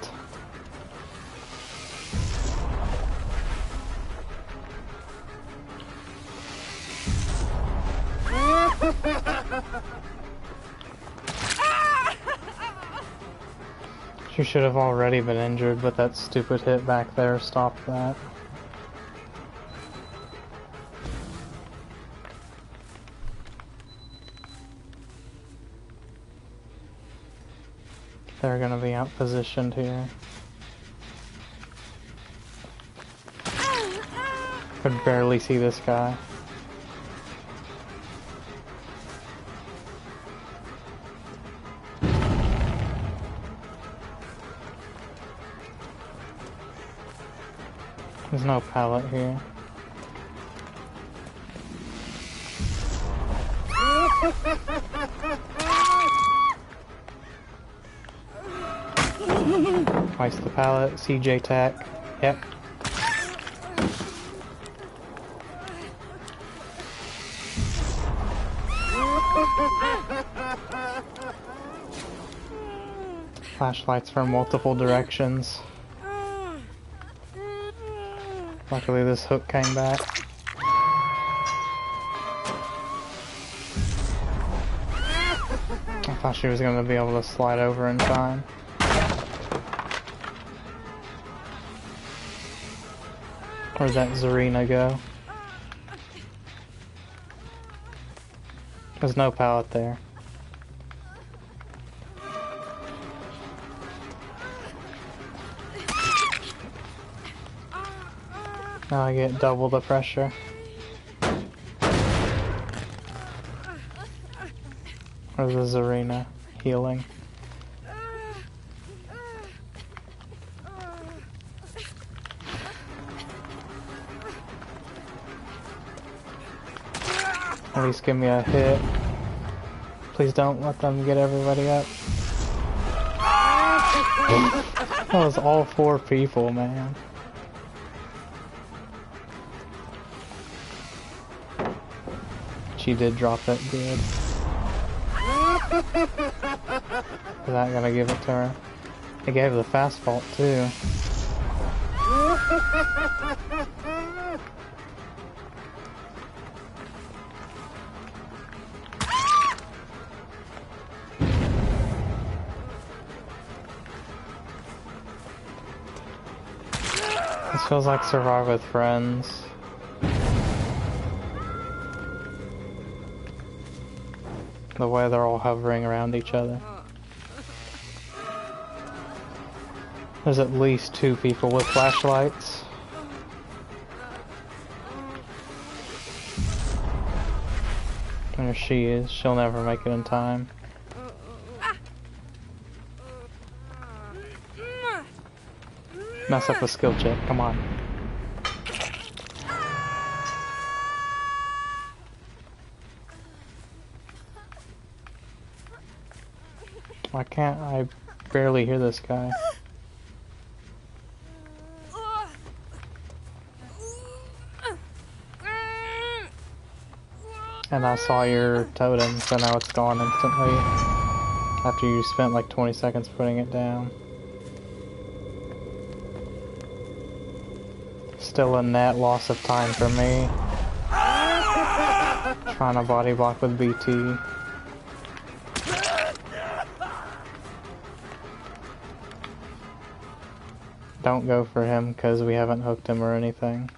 She should have already been injured, but that stupid hit back there stopped that. They're gonna be outpositioned here. Could barely see this guy. There's no pallet here. Twice the pallet, CJ tack. Yep. Flashlights from multiple directions. Luckily this hook came back. I thought she was going to be able to slide over in time. Where'd that Zarina go? There's no pallet there. Now I get double the pressure. Or the Zarina healing. At least give me a hit. Please don't let them get everybody up. That was all 4 people, man. She did drop that good. Is that gonna give it to her? It gave the fast fault too. This feels like Survive with Friends. The way they're all hovering around each other. There's at least 2 people with flashlights. There she is. She'll never make it in time. Mess up a skill check. Come on. Why can't I barely hear this guy? And I saw your totem, so now it's gone instantly. After you spent like 20 seconds putting it down. Still a net loss of time for me. Trying to body block with BT. Don't go for him because we haven't hooked him or anything.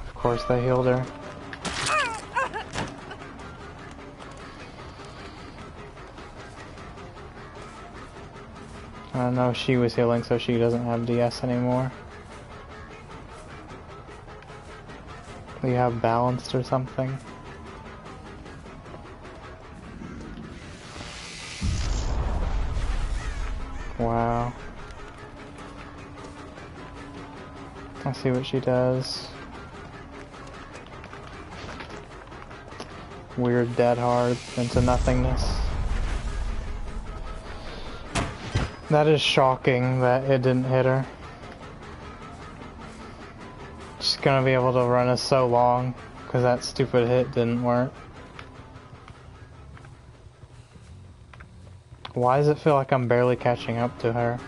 Of course they healed her. I don't know, she was healing so she doesn't have DS anymore. Do you have balanced or something? Wow. I see what she does. Weird dead hard into nothingness. That is shocking that it didn't hit her. She's gonna be able to run us so long because that stupid hit didn't work. Why does it feel like I'm barely catching up to her?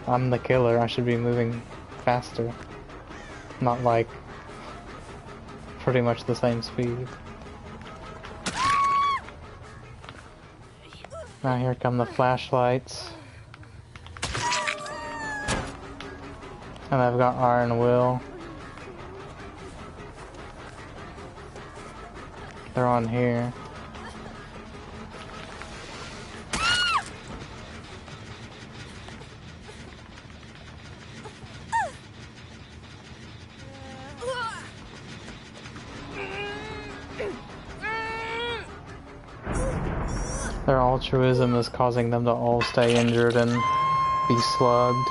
I'm the killer, I should be moving faster. Not like pretty much the same speed. Now here come the flashlights. And I've got Iron Will. They're on here. Their altruism is causing them to all stay injured and be slugged.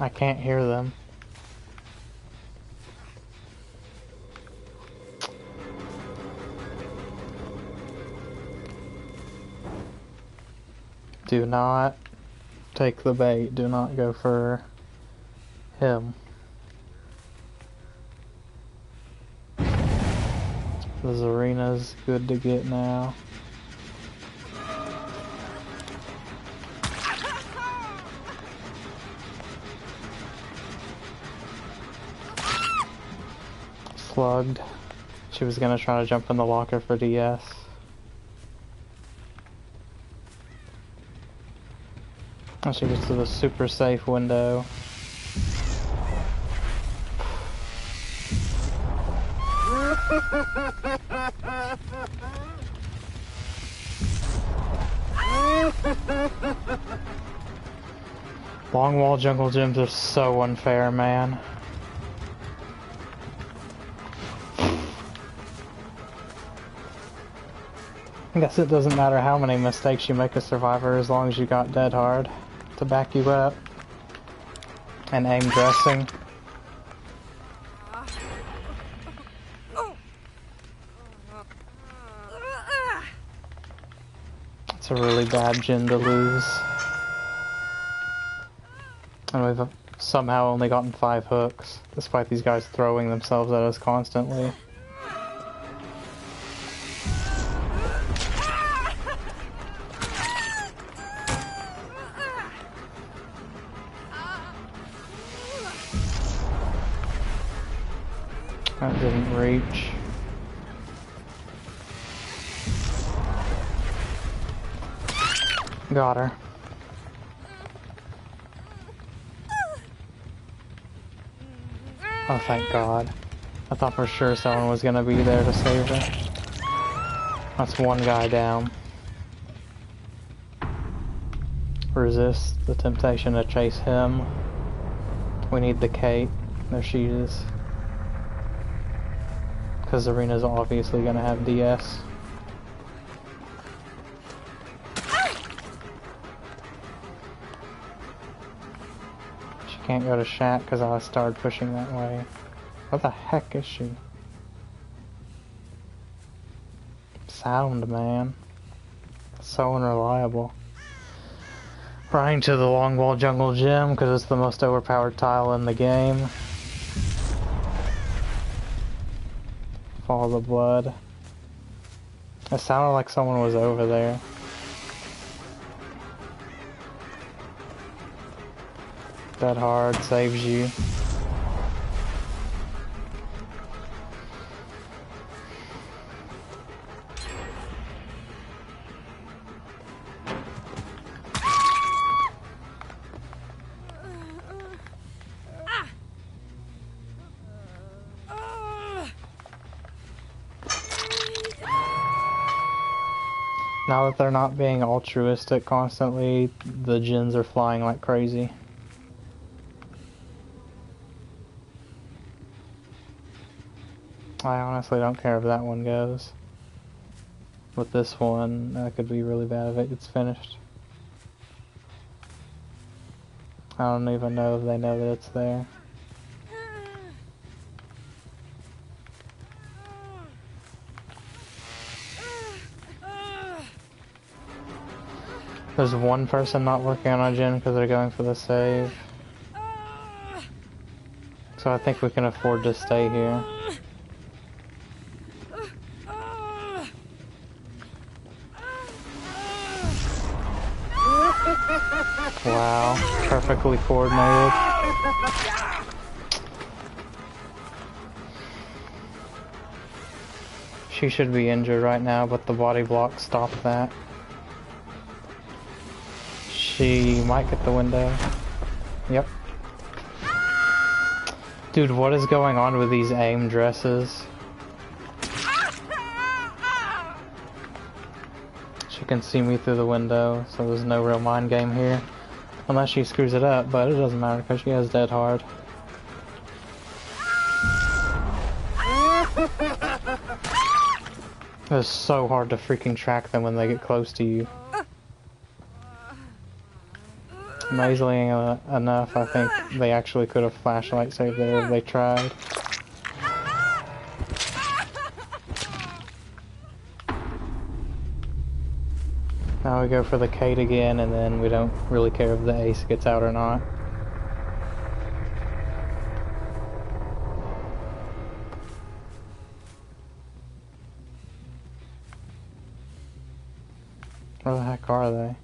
I can't hear them. Do not take the bait. Do not go for him. The Zarina's good to get now. plugged. She was gonna try to jump in the locker for DS. And she gets to the super safe window. Long wall jungle gyms are so unfair, man. I guess it doesn't matter how many mistakes you make a survivor as long as you got dead hard to back you up. And aim dressing. It's a really bad gym to lose. And we've somehow only gotten 5 hooks, despite these guys throwing themselves at us constantly. That didn't reach. Got her. Oh, thank God. I thought for sure someone was gonna be there to save her. That's one guy down. Resist the temptation to chase him. We need the Kate. There she is. Because Arena's obviously gonna have DS. She can't go to Shat because I started pushing that way. What the heck is she? Sound, man. So unreliable. Running to the long wall jungle gym because it's the most overpowered tile in the game. Follow the blood. It sounded like someone was over there. Dead hard saves you. Now that they're not being altruistic constantly, the gens are flying like crazy. I honestly don't care if that one goes. With this one, that could be really bad if it gets finished. I don't even know if they know that it's there. There's one person not working on our gen because they're going for the save. So I think we can afford to stay here. Wow, perfectly coordinated. She should be injured right now, but the body block stopped that. She might get the window. Yep. Dude, what is going on with these aim dresses? She can see me through the window, so there's no real mind game here. Unless she screws it up, but it doesn't matter because she has dead hard. It's so hard to freaking track them when they get close to you. Amazingly enough, I think they actually could have flashlight saved there if they tried. Now we go for the Kate again, and then we don't really care if the ace gets out or not. Where the heck are they?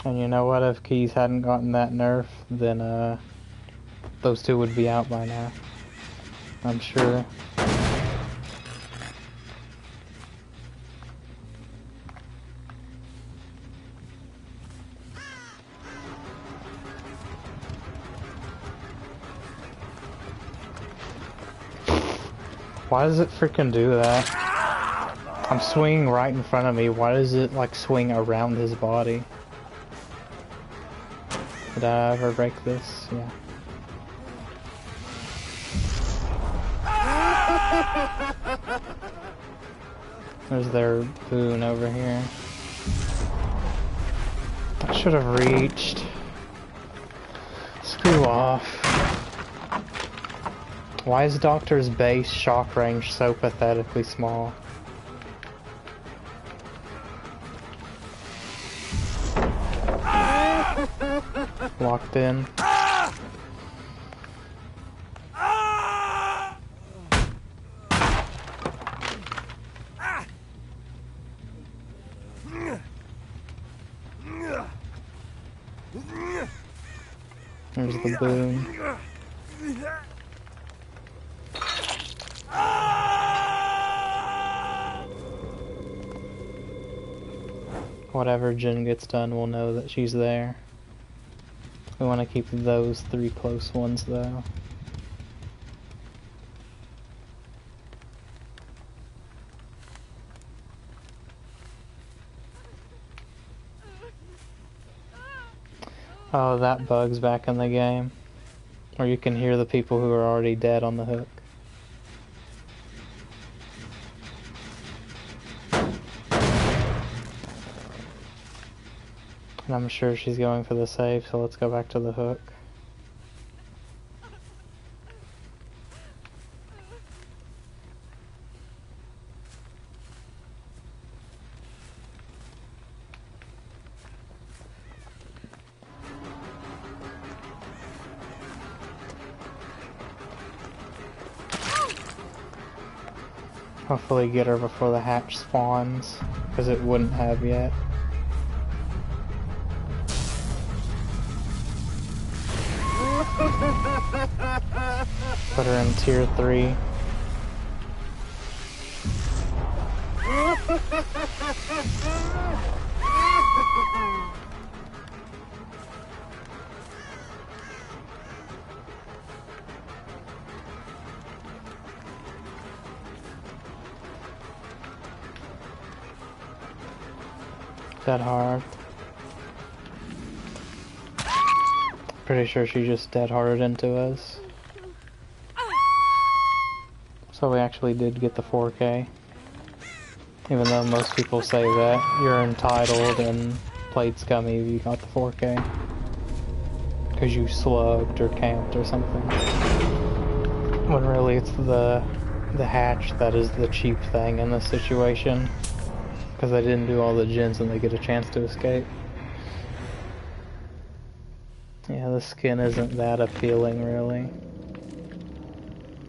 And you know what, if Keys hadn't gotten that nerf, then those two would be out by now. I'm sure. Why does it freaking do that? I'm swinging right in front of me. Why does it like swing around his body? Did I ever break this? Yeah. There's their boon over here. I should have reached. Screw off. Why is Doctor's base shock range so pathetically small? Locked in. There's the boom. Whatever Jin gets done, we'll know that she's there. We want to keep those 3 close ones, though. Oh, that bug's back in the game. Or you can hear the people who are already dead on the hook. And I'm sure she's going for the save, so let's go back to the hook. Hopefully get her before the hatch spawns, because it wouldn't have yet. Put her in tier 3. Dead hard. Pretty sure she just dead harded into us. So we actually did get the 4K. Even though most people say that you're entitled and played scummy if you got the 4K. Because you slugged or camped or something. When really it's the hatch that is the cheap thing in this situation. Because they didn't do all the gens and they get a chance to escape. Yeah, the skin isn't that appealing, really.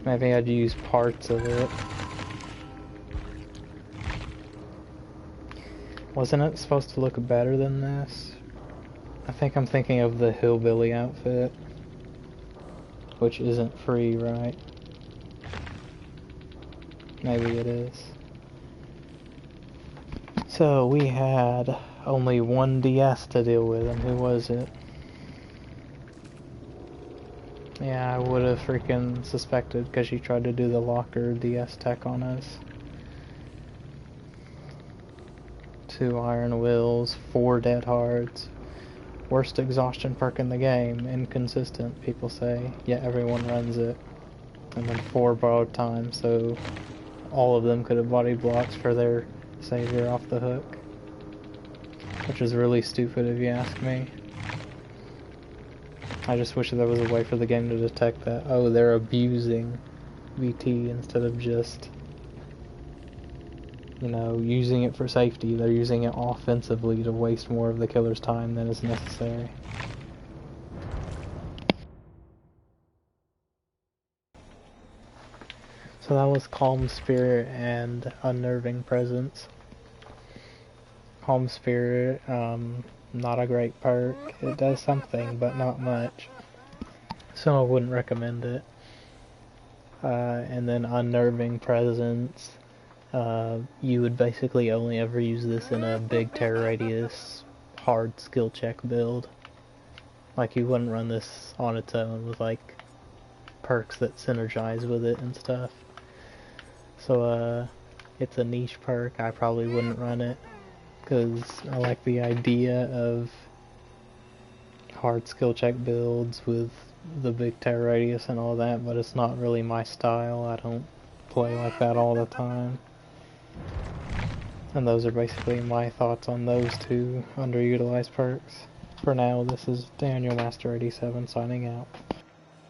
Maybe I'd use parts of it. Wasn't it supposed to look better than this? I think I'm thinking of the hillbilly outfit. Which isn't free, right? Maybe it is. So we had only one DS to deal with, and who was it? Yeah, I would have freaking suspected because she tried to do the locker DS tech on us. 2 iron wills, 4 dead hards. Worst exhaustion perk in the game. Inconsistent, people say. Yet everyone runs it. And then 4 borrowed time, so all of them could have body blocks for their savior off the hook. Which is really stupid if you ask me. I just wish there was a way for the game to detect that. Oh, they're abusing VT instead of just, you know, using it for safety. They're using it offensively to waste more of the killer's time than is necessary. So that was Calm Spirit and Unnerving Presence. Calm Spirit, not a great perk. It does something, but not much. So I wouldn't recommend it. And then Unnerving Presence. You would basically only ever use this in a big terror radius hard skill check build. Like, you wouldn't run this on its own with like perks that synergize with it and stuff. So it's a niche perk. I probably wouldn't run it because I like the idea of hard skill check builds with the big terror radius and all that, but it's not really my style. I don't play like that all the time. And those are basically my thoughts on those two underutilized perks. For now, this is Daniel Master 87 signing out.